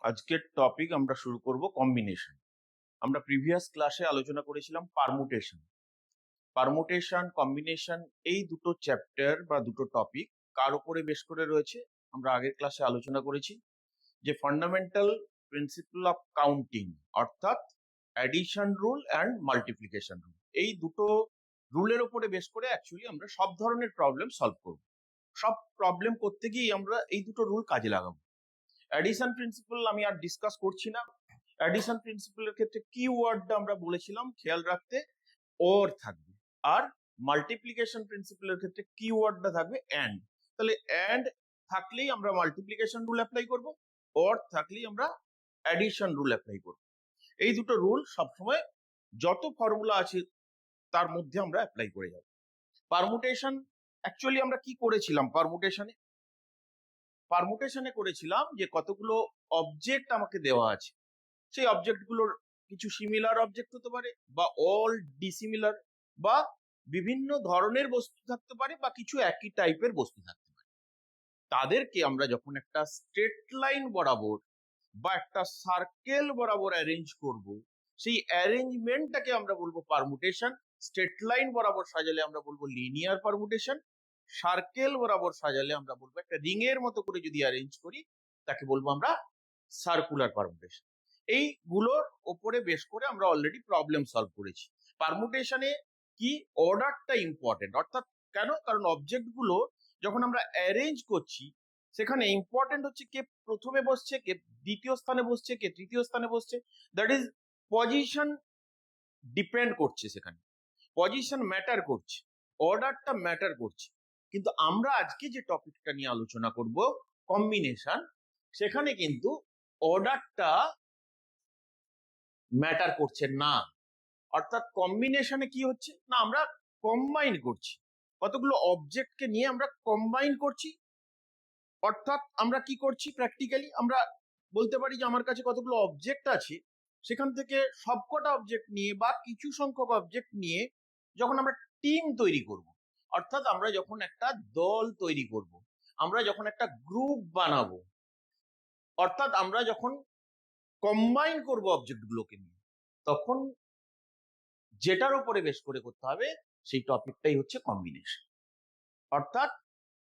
আজকের টপিক আমরা শুরু করব কম্বিনেশন। আমরা প্রিভিয়াস ক্লাসে আলোচনা করেছিলাম পারমুটেশন কম্বিনেশন। এই দুটো চ্যাপ্টার বা দুটো টপিক কার উপরে বেশ করে রয়েছে আমরা আগের ক্লাসে আলোচনা করেছি যে ফান্ডামেন্টাল প্রিন্সিপল অফ কাউন্টিং, অর্থাৎ addition rule and multiplication rule. এই দুটো রুলের উপরে বেশ করে অ্যাকচুয়ালি আমরা সব ধরনের প্রবলেম সলভ করব। সব প্রবলেম করতে গিয়ে আমরা এই দুটো রুল কাজে লাগাবো। অ্যাডিশন প্রিন্সিপাল আমি আর ডিসকাস করছি না। অ্যাডিশন প্রিন্সিপালের ক্ষেত্রে কি ওয়ার্ডটা আমরা বলেছিলাম খেয়াল রাখতে, অর থাকবে। আর মাল্টিপ্লিকেশন প্রিন্সিপালের ক্ষেত্রে কি ওয়ার্ডটা থাকবে, অ্যান্ড। তাহলে অ্যান্ড থাকলেই আমরা মাল্টিপ্লিকেশন রুল অ্যাপ্লাই করব, অর থাকলেই আমরা অ্যাডিশন রুল অ্যাপ্লাই করব। এই দুটো রুল সবসময় যত ফর্মুলা আছে তার মধ্যে আমরা অ্যাপ্লাই করে যাব। পারমুটেশন অ্যাকচুয়ালি আমরা কি করেছিলাম, পারমুটেশনে করেছিলাম যে কতগুলো অবজেক্ট আমাকে দেওয়া আছে, সেই অবজেক্টগুলোর কিছু সিমিলার অবজেক্ট হতে পারে বা অল ডিসিমিলার, বা বিভিন্ন ধরনের বস্তু থাকতে পারে বা কিছু একই টাইপের বস্তু থাকতে পারে। তাদেরকে আমরা যখন একটা স্ট্রেট লাইন বরাবর বা একটা সার্কেল বরাবর অ্যারেঞ্জ করব, সেই অ্যারেঞ্জমেন্টটাকে আমরা বলবো পারমুটেশন। স্ট্রেট লাইন বরাবর সাজালে আমরা বলবো লিনিয়ার পারমুটেশন, সার্কেল বরাবর সাজালে আমরা বলবো একটা রিং এর মতো করে যদি অ্যারেঞ্জ করি তাকে বলবো আমরা সার্কুলার পারমুটেশন। এইগুলোর ওপরে বেশ করে আমরা অলরেডি প্রবলেম সলভ করেছি। পারমুটেশনে কি অর্ডারটা ইম্পর্টেন্ট, অর্থাৎ কেন, কারণ অবজেক্ট গুলো যখন আমরা অ্যারেঞ্জ করছি সেখানে ইম্পর্টেন্ট হচ্ছে কে প্রথমে বসছে, কে দ্বিতীয় স্থানে বসছে, কে তৃতীয় স্থানে বসছে। দ্যাট ইজ পজিশন ডিপেন্ড করছে, সেখানে পজিশন ম্যাটার করছে, অর্ডারটা ম্যাটার করছে। কিন্তু আমরা আজকে যে টপিকটা নিয়ে আলোচনা করব কম্বিনেশন, সেখানে কিন্তু অর্ডারটা ম্যাটার করছে না। অর্থাৎ কম্বিনেশনে কি হচ্ছে না, আমরা কম্বাইন করছি, কতগুলো অবজেক্টকে নিয়ে আমরা কম্বাইন করছি। অর্থাৎ আমরা কি করছি, প্র্যাকটিক্যালি আমরা বলতে পারি যে আমার কাছে কতগুলো অবজেক্ট আছে, সেখান থেকে সবকটা অবজেক্ট নিয়ে বা কিছু সংখ্যক অবজেক্ট নিয়ে যখন আমরা টিম তৈরি করব, অর্থাৎ আমরা যখন একটা দল তৈরি করব, আমরা যখন একটা গ্রুপ বানাবো, অর্থাৎ আমরা যখন কম্বাইন করব অবজেক্টগুলোকে নিয়ে, তখন যেটার উপরে বেশ করে করতে হবে সেই টপিকটাই হচ্ছে কম্বিনেশন। অর্থাৎ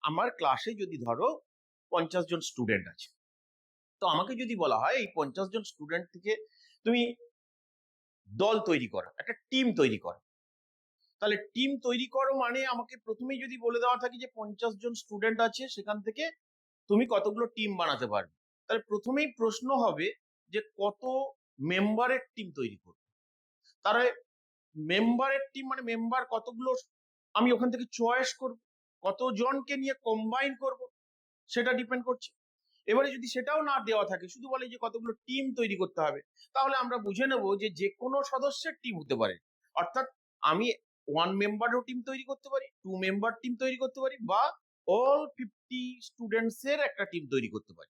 আমার ক্লাসে যদি ধরো 50 জন স্টুডেন্ট আছে, তো আমাকে যদি বলা হয় এই 50 জন স্টুডেন্ট থেকে তুমি দল তৈরি করো, একটা টিম তৈরি করো, তাহলে টিম তৈরি করো মানে আমাকে প্রথমেই যদি বলে দেওয়া থাকে যে 50 জন স্টুডেন্ট আছে, সেখান থেকে তুমি কতগুলো টিম বানাতে পারবে, তাহলে প্রথমেই প্রশ্ন হবে যে কত মেম্বারের টিম তৈরি করবে। তাহলে মেম্বারের টিম মানে মেম্বার কতগুলো আমি ওখান থেকে চয়েস করব, কতজনকে নিয়ে কম্বাইন করব সেটা ডিপেন্ড করছে। এবারে যদি সেটাও না দেওয়া থাকে, শুধু বলে যে কতগুলো টিম তৈরি করতে হবে, তাহলে আমরা বুঝে নেব যে যে কোনো সদস্যের টিম হতে পারে। অর্থাৎ আমি 1 মেম্বারও টিম তৈরি করতে পারি, 2 মেম্বার টিম তৈরি করতে পারি, বা অল 50 স্টুডেন্টস এর একটা টিম তৈরি করতে পারি।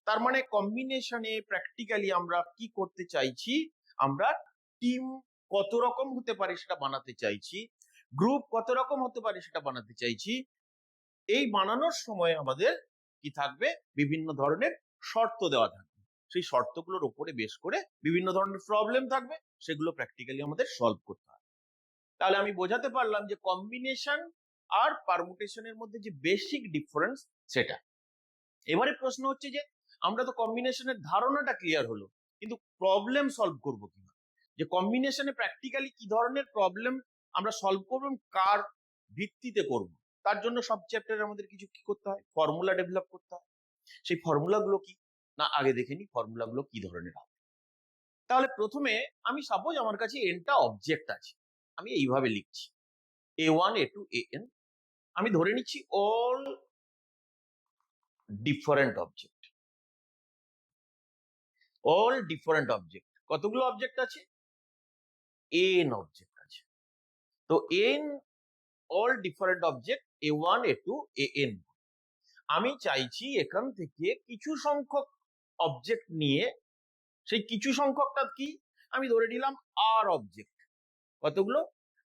তার মানে কম্বিনেশনে প্র্যাকটিক্যালি আমরা কি করতে চাইছি, আমরা টিম কত রকম হতে পারে সেটা বানাতে চাইছি, গ্রুপ কত রকম হতে পারে সেটা বানাতে চাইছি। এই বানানোর সময় আমাদের কি থাকবে, বিভিন্ন ধরনের শর্ত দেওয়া থাকবে, সেই শর্তগুলোর উপরে বেশ করে বিভিন্ন ধরনের প্রবলেম থাকবে, সেগুলো প্র্যাকটিক্যালি আমাদের সলভ করতে হবে। তাহলে আমি বোঝাতে পারলাম যে কম্বিনেশন আর পারমুটেশনের মধ্যে যে বেসিক ডিফারেন্স সেটা। এবারে প্রশ্ন হচ্ছে যে আমরা তো কম্বিনেশনের ধারণাটা ক্লিয়ার হলো, কিন্তু প্রবলেম সলভ করব কিভাবে, যে কম্বিনেশনে প্র্যাকটিক্যালি কি ধরনের প্রবলেম আমরা সলভ করব, কার ভিত্তিতে করব। তার জন্য সব চ্যাপ্টারে আমাদের কিছু কি করতে হয়, ফর্মুলা ডেভেলপ করতে হয়। সেই ফর্মুলাগুলো কি না, আগে দেখে নি ফর্মুলাগুলো কি ধরনের হবে। তাহলে প্রথমে আমি সাপোজ আমার কাছে এনটা অবজেক্ট আছে, আমি এইভাবে লিখছি A1 A2 AN। আমি ধরে নিচ্ছি all different object, all different object. কতগুলো অবজেক্ট আছে, এন অবজেক্ট আছে। তো and all different object A1 A2 AN। আমি চাইছি এখান থেকে কিছু সংখ্যক অবজেক্ট নিয়ে, সেই কিছু সংখ্যকটা কি, আমি ধরে নিলাম আর অবজেক্ট। কতগুলো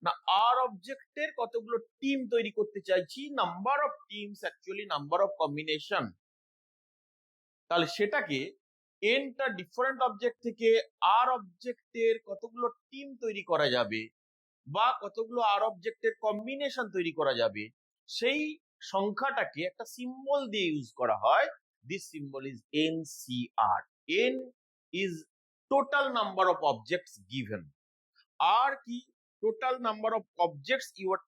না, আর অবজেক্টের কতগুলো টিম তৈরি করতে চাইছি, number of teams actually number of combination. তাহলে সেটাকে এনটা ডিফারেন্ট অবজেক্ট থেকে আর অবজেক্টের কতগুলো টিম তৈরি করা যাবে বা কতগুলো আর অবজেক্টের কম্বিনেশন তৈরি করা যাবে, সেই সংখ্যাটাকে একটা সিম্বল দিয়ে ইউজ করা হয়। This symbol is NCR. N is total number of objects given. আর কি? Total number of objects you are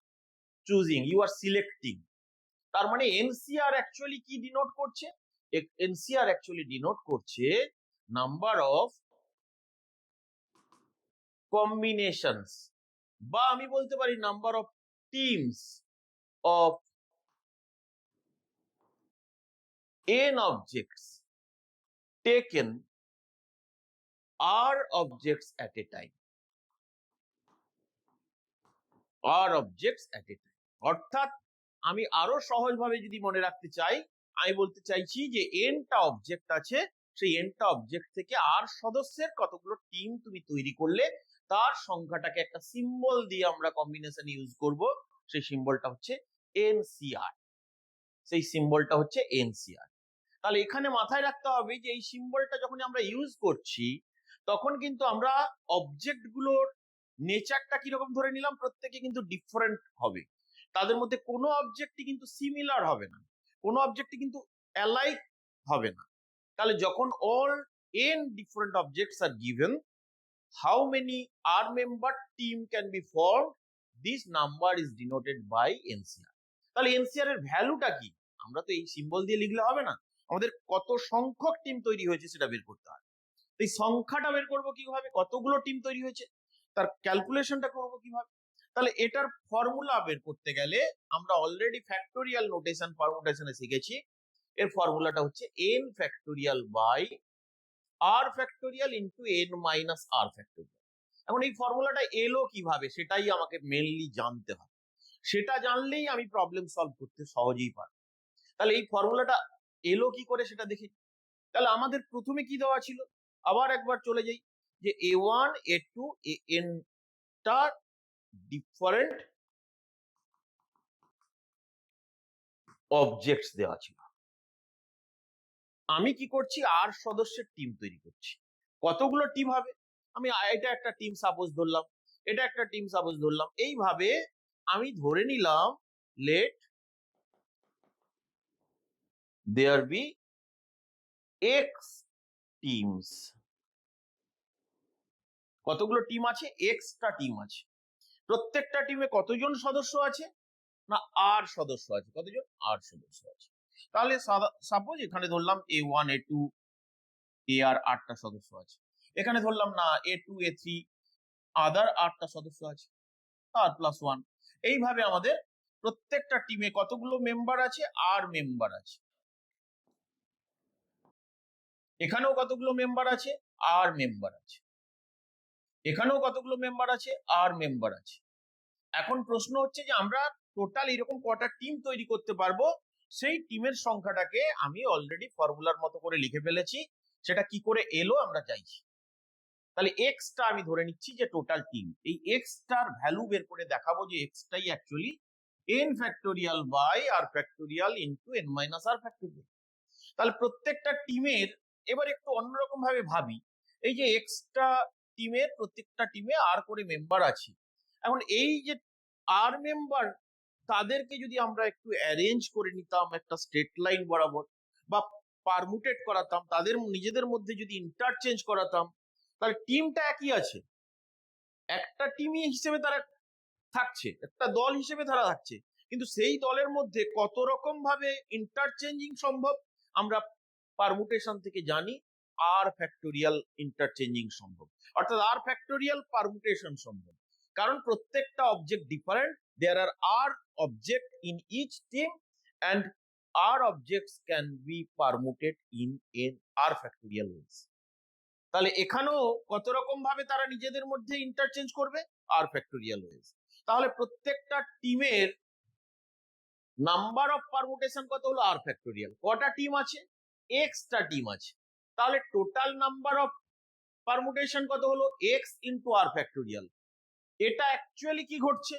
choosing, you are selecting. তার মানে এনসিআর অ্যাকচুয়ালি কি ডিনোট করছে? এনসিআর অ্যাকচুয়ালি ডিনোট করছে নাম্বার অফ কম্বিনেশনস, বা আমি বলতে পারি number of teams of n objects taken r objects at a time, r objects at a time। অর্থাৎ আমি আরো সহজভাবে যদি মনে রাখতে চাই, আমি বলতে চাইছি যে এনটা অবজেক্ট আছে, সেই এনটা অবজেক্ট থেকে আর সদস্যের কতগুলো টিম তুমি তৈরি করলে তার সংখ্যাটাকে একটা সিম্বল দিয়ে আমরা কম্বিনেশন ইউজ করব, সেই সিম্বলটা হচ্ছে এনসিআর। সেই সিম্বলটা হচ্ছে এনসিআর। তাহলে এখানে মাথায় রাখতে হবে যে এই সিম্বলটা যখন আমরা ইউজ করছি তখন কিন্তু আমরা অবজেক্ট গুলোর নেচারটা কিরকম ধরে নিলাম, প্রত্যেকে কিন্তু ডিফারেন্ট হবে, তাদের মধ্যে কোনো অবজেক্টই কিন্তু সিমিলার হবে না, কোনো অবজেক্টই কিন্তু অ্যালাইক হবে না। তাহলে যখন all n different objects are given, how many r member team can be form, this number is denoted by NCR. তাহলে এনসিআর এর ভ্যালুটা কি? আমরা তো এই সিম্বল দিয়ে লিখলে হবে না, আমাদের কত সংখ্যক টিম তৈরি হয়েছে সেটা বের করতে হবে। এই সংখ্যাটা বের করবো কিভাবে, কতগুলো টিম তৈরি হয়েছে তার ক্যালকুলেশনটা করবো কিভাবে? তাহলে এটার ফর্মুলা বের করতে গেলে আমরা অলরেডি ফ্যাক্টোরিয়াল নোটেশন পারমুটেশনে শিখেছি। এর ফর্মুলাটা হচ্ছে n factorial by r factorial into n minus r factorial. এখন এই ফর্মুলাটা এলো কিভাবে সেটাই আমাকে মেনলি জানতে হবে, সেটা জানলেই আমি প্রবলেম সলভ করতে সহজেই পারবো। তাহলে এই ফর্মুলাটা এলো কি করে সেটা দেখি। তাহলে আমাদের প্রথমে কি দেওয়া ছিল, আবার একবার চলে যাই, যে a1 a2 an টা ডিফারেন্ট অবজেক্টস দেওয়া ছিল। আমি কি করছি, আর সদস্যের টিম তৈরি করছি। কতগুলো টিম হবে, আমি এটা একটা টিম সাপোজ ধরলাম, এটা একটা টিম সাপোজ ধরলাম, এইভাবে আমি ধরে নিলাম let there be x teams. কতগুলো টিম আছে? এক্সটা টিম আছে। প্রত্যেকটা টিমে কতজন সদস্য আছে? না, আর সদস্য আছে। কতজন? আর সদস্য আছে। তাহলে সাপোজ এখানে ধরলাম a1 a2 এ আর 8টা সদস্য আছে। এখানে ধরলাম না a2 a3 আদার 8টা সদস্য আছে, আর প্লাস 1। এইভাবে আমাদের প্রত্যেকটা টিমে কতগুলো মেম্বার আছে? আর মেম্বার আছে। এখানেও কতগুলো মেম্বার আছে? আর মেম্বার আছে। এখানেও কতগুলো মেম্বার আছে? আর মেম্বার আছে। এখন প্রশ্ন হচ্ছে যে আমরা টোটাল এরকম কটা টিম তৈরি করতে পারবো, সেই টিমের সংখ্যাটাকে আমি অলরেডি ফর্মুলার মতো করে লিখে ফেলেছি, সেটা কি করে এলো আমরা চাইছি। তাহলে এক্সটা আমি ধরে নিচ্ছি যে টোটাল টিম, এই এক্সটার ভ্যালু বের করে দেখাবো যে এক্সটাই actually n factorial by R factorial into n minus R factorial. তাহলে প্রত্যেকটা টিমের, এবার একটু অন্যরকম ভাবে ভাবি, এই যে এক্সটা টিমের প্রত্যেকটা টিমে আর করে মেম্বার আছে। এখন এই যে আর মেম্বার, তাদেরকে যদি আমরা একটু অ্যারেঞ্জ করে নিতাম একটা স্ট্রেট লাইন বরাবর, বা পারমুটেট করাতাম, তাদের নিজেদের মধ্যে যদি ইন্টারচেঞ্জ করাতাম, তাহলে টিমটা একই আছে, একটা টিমই হিসেবে তারা থাকছে, একটা দল হিসেবে তারা থাকছে, কিন্তু সেই দলের মধ্যে কত রকম ভাবে ইন্টারচেঞ্জিং সম্ভব আমরা পারমুটেশন থেকে জানি। আর ফ্যাক্টোরিয়াল ইন্টারচেঞ্জিং সম্ভব, অর্থাৎ আর ফ্যাক্টোরিয়াল পারমুটেশন সম্ভব, কারণ প্রত্যেকটা object different. There are object in each team and R objects can be permuted in N R factorial ways. তাহলে এখানেও কত রকম ভাবে তারা নিজেদের মধ্যে ইন্টারচেঞ্জ করবে? আর ফ্যাক্টোরিয়াল ওয়েজ। তাহলে প্রত্যেকটা টিমের নাম্বার অফ পারমুটেশন কত হলো? R factorial. কটা টিম আছে? এক্সটা টিম আছে। তাহলে টোটাল নাম্বার অফ পারমুটেশন কত হলো? X into r factorial. এটা অ্যাকচুয়ালি কি ঘটছে,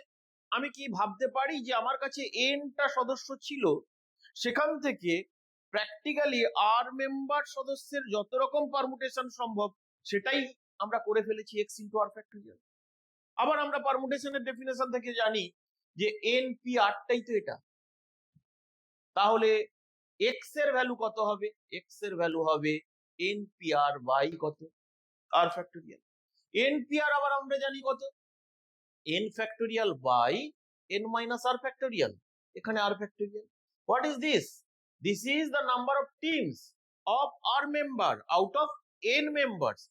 আমি কি ভাবতে পারি যে আমার কাছে এনটা সদস্য ছিল, সেখান থেকে প্র্যাকটিক্যালি আর মেম্বার সদস্যের যত রকম পারমুটেশন সম্ভব সেটাই আমরা করে ফেলেছি এক্স ইন্টু আর ফ্যাক্টরিয়াল। আবার আমরা পারমুটেশনের ডেফিনেশন থেকে জানি যে এনপি আরটাই তো এটা, তাহলে এক্স এর ভ্যালু কত হবে? এক্স এর ভ্যালু হবে এনপি আর বাই কত? আর ফ্যাক্টরিয়াল। এনপি আর আবার আমরা জানি কত? n factorial by n minus R factorial. এখানে R factorial. What is this? This is the number of teams of R member out of n members.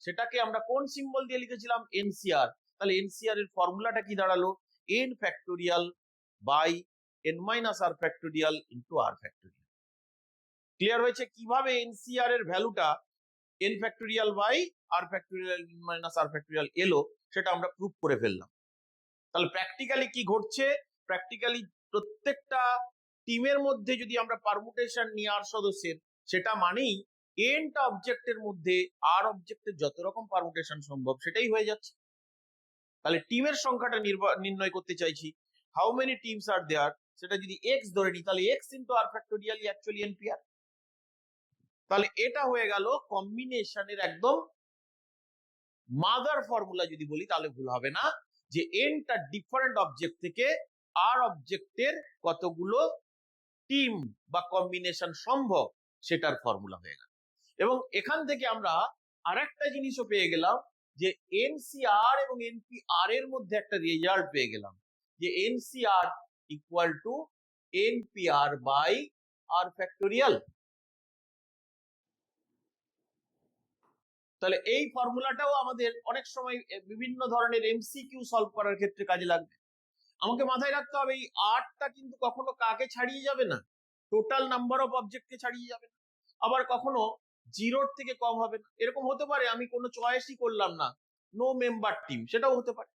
সেটাকে আমরা কোন সিম্বল দিয়ে লিখেছিলাম? এনসিআর। তাহলে এনসিআর এর ফর্মুলাটা কি দাঁড়ালো? n factorial by n minus R factorial into r factorial. Clear হয়েছে কিভাবে এনসিআর এর ভ্যালুটা n factorial by r factorial minus R factorial এলো, সেটা আমরা প্রুভ করে ফেললাম। তাহলে প্র্যাকটিক্যালি কি ঘটছে? প্র্যাকটিক্যালি প্রত্যেকটা টিমের মধ্যে যদি আমরা পারমুটেশন নিই আর সদস্যের, সেটা মানেই এনটা অবজেক্টের মধ্যে আর অবজেক্টের যত রকম পারমুটেশন সম্ভব সেটাই হয়ে যাচ্ছে। তাহলে টিমের সংখ্যাটা নির্ণয় করতে চাইছি, হাউ মেনি টিমস আর দেয়ার, সেটা যদি এক্স ধরে নিই তাহলে x into r factorial actually NPR. তাহলে এটা হয়ে গেল কম্বিনেশনের একদম মাদার ফর্মুলা। যদি বলি তাহলে ভুল হবে না, যে এনটা ডিফারেন্ট অবজেক্ট থেকে আর অবজেক্টের কতগুলো টিম বা কম্বিনেশন সম্ভব সেটার ফর্মুলা হয়ে গেল। এবং এখান থেকে আমরা আরেকটা জিনিসও পেয়ে গেলাম, যে এনসিআর এবং এনপিআর এর মধ্যে একটা রেজাল্ট পেয়ে গেলাম, যে NCR equal to NPR by R factorial. তাহলে এই ফর্মুলাটাও আমাদের অনেক সময় বিভিন্ন ধরনের এমসিকিউ সলভ করার ক্ষেত্রে কাজে লাগবে। আমাকে মাথায় রাখতে হবে এই আরটা কিন্তু কখনো কাকে ছাড়িয়ে যাবে না? টোটাল নাম্বার অফ অবজেক্টকে ছাড়িয়ে যাবে না। আবার কখনো জিরোর থেকে কম হবে না। এরকম হতে পারে আমি কোনো চয়েসই করলাম না, নো মেম্বার টিম, সেটাও হতে পারে।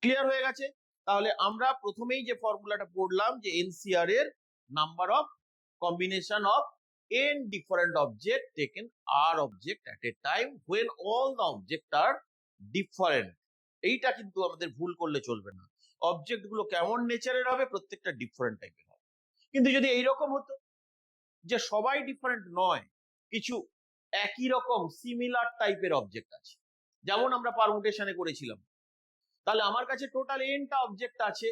ক্লিয়ার হয়ে গেছে? তাহলে আমরা প্রথমেই যে ফর্মুলাটা পড়লাম, যে এনসিআর এর number of combination of n different object taken r object at a time when all the object are different। এইটা কিন্তু আমাদের ভুল করলে চলবে না। অবজেক্ট গুলো কেমন নেচারের হবে? প্রত্যেকটা ডিফারেন্ট টাইপের হবে। কিন্তু যদি এইরকম হতো যে সবাই ডিফারেন্ট নয়, কিছু একই রকম সিমিলার টাইপের অবজেক্ট আছে, যেমন আমরা পারমুটেশনে করেছিলাম, তাহলে আমার কাছে টোটাল এনটা অবজেক্ট আছে,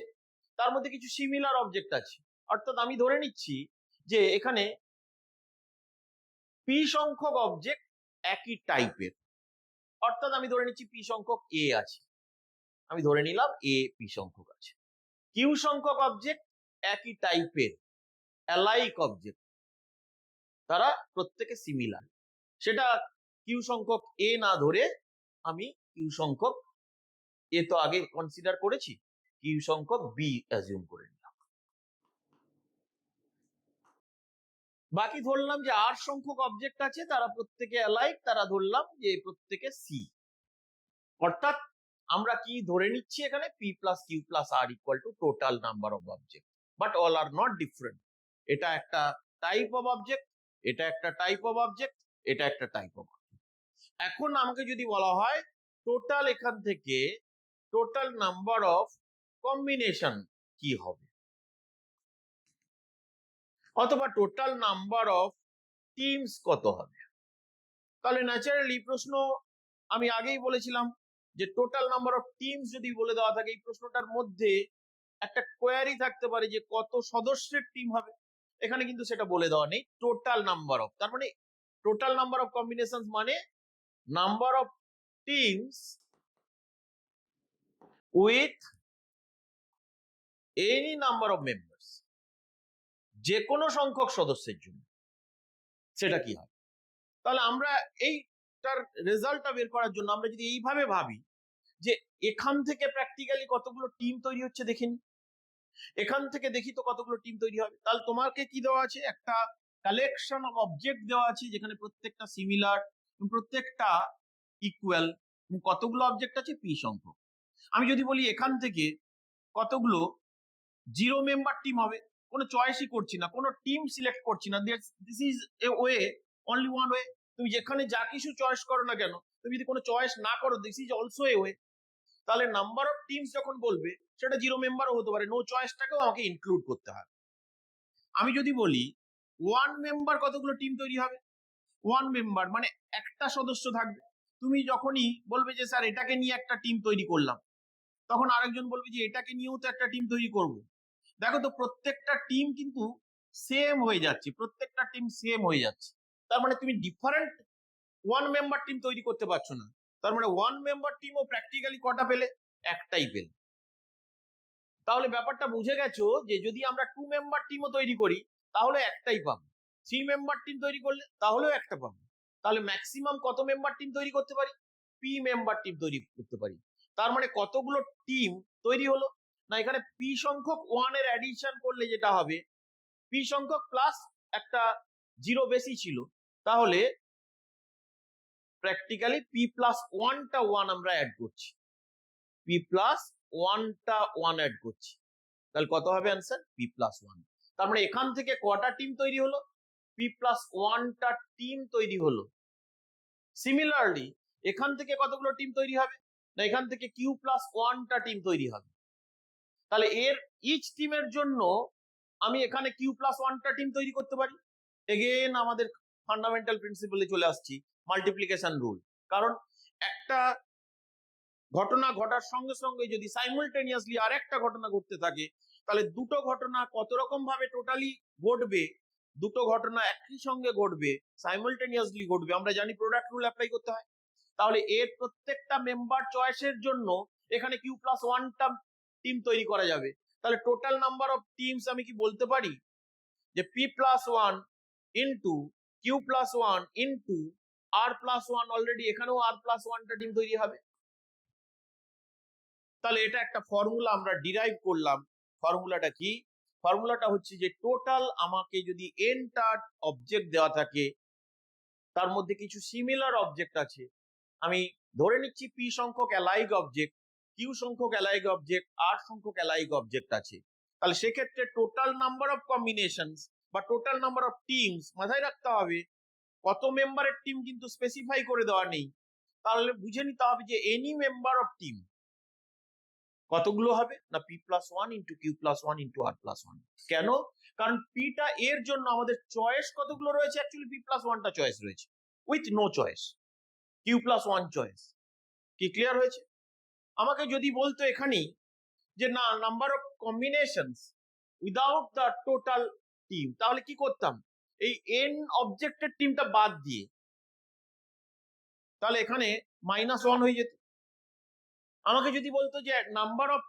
তার মধ্যে কিছু সিমিলার অবজেক্ট আছে। অর্থাৎ আমি ধরে নিচ্ছি যে এখানে পি সংখ্যক অবজেক্ট একই টাইপের। অর্থাৎ আমি ধরে নিচ্ছি পি সংখ্যক এ আছে, আমি ধরে নিলাম এ পি সংখ্যক আছে। কিউ সংখ্যক অবজেক্ট একই টাইপের, অ্যালাইক অবজেক্ট, তারা প্রত্যেকে সিমিলার। সেটা কিউ সংখ্যক এ না ধরে আমি কিউ সংখ্যক এ তো আগে কনসিডার করেছি, কিউ সংখ্যক বি অ্যাজিউম করে নিলাম। বাকি ধরলাম যে আর সংখ্যক অবজেক্ট আছে, তারা প্রত্যেকে অ্যালাইক, তারা ধরলাম যে প্রত্যেকে সি। অর্থাৎ আমরা কি ধরে নিচ্ছি এখানে? P plus Q plus r equal to total number of object, but all are not different. এটা একটা টাইপ অফ অবজেক্ট, এটা একটা টাইপ অফ অবজেক্ট, এটা একটা টাইপ অফ অবজেক্ট। এখন আমাকে যদি বলা হয় টোটাল, এখান থেকে টোটাল নাম্বার অফ কম্বিনেশন কি হবে, অথবা টোটাল নাম্বার অফ টিমস কত হবে, তাহলে ন্যাচারালি প্রশ্ন আমি আগেই বলেছিলাম যে টোটাল নাম্বার অফ টিমস যদি বলে দেওয়া থাকে, এই প্রশ্নটার মধ্যে একটা কোয়ারি থাকতে পারে যে কত সদস্যের টিম হবে। এখানে কিন্তু সেটা বলে দেওয়া নেই, টোটাল নাম্বার অফ, তার মানে টোটাল নাম্বার অফ কম্বিনেশন মানে number of teams with any number of members, যে কোনো সংখ্যক সদস্যের জন্য সেটা কি হয়। তাহলে আমরা এইটার রেজাল্টটা বের করার জন্য আমরা যদি এইভাবে ভাবি যে এখান থেকে প্র্যাকটিক্যালি কতগুলো টিম তৈরি হচ্ছে দেখিনি, এখান থেকে দেখি তো কতগুলো টিম তৈরি হবে। তাহলে তোমাকে কি দেওয়া আছে? একটা কালেকশন অফ অবজেক্ট দেওয়া আছে, যেখানে প্রত্যেকটা সিমিলার, প্রত্যেকটা ইকুয়াল, কতগুলো অবজেক্ট আছে? পি সংখ্যক। আমি যদি বলি এখান থেকে কতগুলো জিরো মেম্বার টিম হবে, কোনো চয়েসই করছি না, কোনো টিম সিলেক্ট করছি না, this is a way, only one way. তুমি যেখানে যা কিছু চয়েস করো না কেন, তুমি যদি কোনো চয়েস না করো, this is also a way. তাহলে নাম্বার অফ টিমস যখন বলবে, সেটা জিরো মেম্বারও হতে পারে, নো চয়েসটাকেও আমাকে ইনক্লুড করতে হয়। আমি যদি বলি ওয়ান মেম্বার কতগুলো টিম তৈরি হবে? ওয়ান মেম্বার মানে একটা সদস্য থাকবে। তুমি যখনই বলবে যে স্যার এটাকে নিয়ে একটা টিম তৈরি করলাম, তখন আরেকজন বলবে যে এটাকে নিয়েও তো একটা টিম তৈরি করব। দেখো তো প্রত্যেকটা টিম কিন্তু সেম হয়ে যাচ্ছে, প্রত্যেকটা টিম সেম হয়ে যাচ্ছে। তার মানে তুমি ডিফারেন্ট ওয়ান মেম্বার টিম তৈরি করতে পারছো না। তার মানে ওয়ান মেম্বার টিমও প্র্যাকটিক্যালি কটা পেলে? একটাই পেলে। তাহলে ব্যাপারটা বুঝে গেছো যে যদি আমরা টু মেম্বার টিমও তৈরি করি তাহলে একটাই পাবো, থ্রি মেম্বার টিম তৈরি করলে তাহলেও একটা পাবো। তাহলে ম্যাক্সিমাম কত মেম্বার টিম তৈরি করতে পারি? পি মেম্বার টিম তৈরি করতে পারি। তার মানে কতগুলো টিম তৈরি হলো? না এখানে পি সংখ্যক ওয়ান এর অ্যাডিশন করলে যেটা হবে, পি সংখ্যক প্লাস একটা জিরো বেশি ছিল, তাহলে প্র্যাকটিক্যালি পি প্লাস ওয়ানটা ওয়ান আমরা অ্যাড করছি, পি প্লাস ওয়ানটা ওয়ান অ্যাড করছি। তাহলে কত হবে অ্যান্সার? P plus one. তার মানে এখান থেকে কটা টিম তৈরি হলো? পি প্লাস ওয়ানটা টিম তৈরি হলো। সিমিলারলি এখান থেকে কতগুলো টিম তৈরি হবে? না এখান থেকে কিউ প্লাস ওয়ানটা টিম তৈরি হবে। তাহলে এর ইচ টিমের জন্য আমি এখানে কিউ প্লাস ওয়ানটা টিম তৈরি করতে পারি। এগেন আমাদের ফান্ডামেন্টাল প্রিন্সিপালে চলে আসছি, মাল্টিপ্লিকেশন রুল। কারণ একটা ঘটনা ঘটার সঙ্গে সঙ্গে যদি সাইমultaneously আর একটা ঘটনা ঘটতে থাকে, তাহলে দুটো ঘটনা কত রকম ভাবে টোটালি ঘটবে, দুটো ঘটনা একই সঙ্গে ঘটবে, সাইমultaneously ঘটবে, আমরা জানি প্রোডাক্ট রুল অ্যাপ্লাই করতে হয়। তাহলে এর প্রত্যেকটা মেম্বার চয়েসের জন্য এখানে কিউ প্লাস ওয়ানটা টিম তৈরি করা যাবে। তাহলে টোটাল নাম্বার অফ টিমস আমি কি বলতে পারি যে P plus one into Q plus one into R plus one, already এখানেও আর প্লাস ওয়ানটা টিম তৈরি হবে। তাহলে এটা একটা ফর্মুলা আমরা ডিরাইভ করলাম। ফর্মুলাটা কি? ফর্মুলাটা হচ্ছে যে টোটাল আমাকে যদি এনটা অবজেক্ট দেওয়া থাকে, তার মধ্যে কিছু সিমিলার অবজেক্ট আছে, আমি ধরে নিচ্ছি পি সংখ্যক অ্যালাইগ অবজেক্ট, কিউ সংখ্যক অ্যালাইগ অবজেক্ট, আর সংখ্যক অ্যালাইগ অবজেক্ট আছে, তাহলে সেক্ষেত্রে টোটাল নাম্বার অফ কম্বিনেশনস বা টোটাল নাম্বার অফ টিমস মাথায় রাখতে হবে। কত মেম্বারের টিম কিন্তু স্পেসিফাই করে দেওয়া নেই, তাহলে বুঝে নিতে হবে যে এনি মেম্বার অফ টিম কতগুলো হবে? না P plus one into Q plus one into R plus one. কেন? কারণ পিটা এর জন্য আমাদের চয়েস কতগুলো রয়েছে? অ্যাকচুয়ালি পি প্লাস ওয়ানটা চয়েস রয়েছে, with no choice Q plus one choice. কি ক্লিয়ার হয়েছে? আমাকে যদি বলতো এখানেই যে না number of combinations without the total team, তাহলে কি করতাম? এই এন অবজেক্টের টিমটা বাদ দিয়ে, তাহলে এখানে মাইনাস ওয়ান হয়ে যেত। আমাকে যদি বলতো যে number of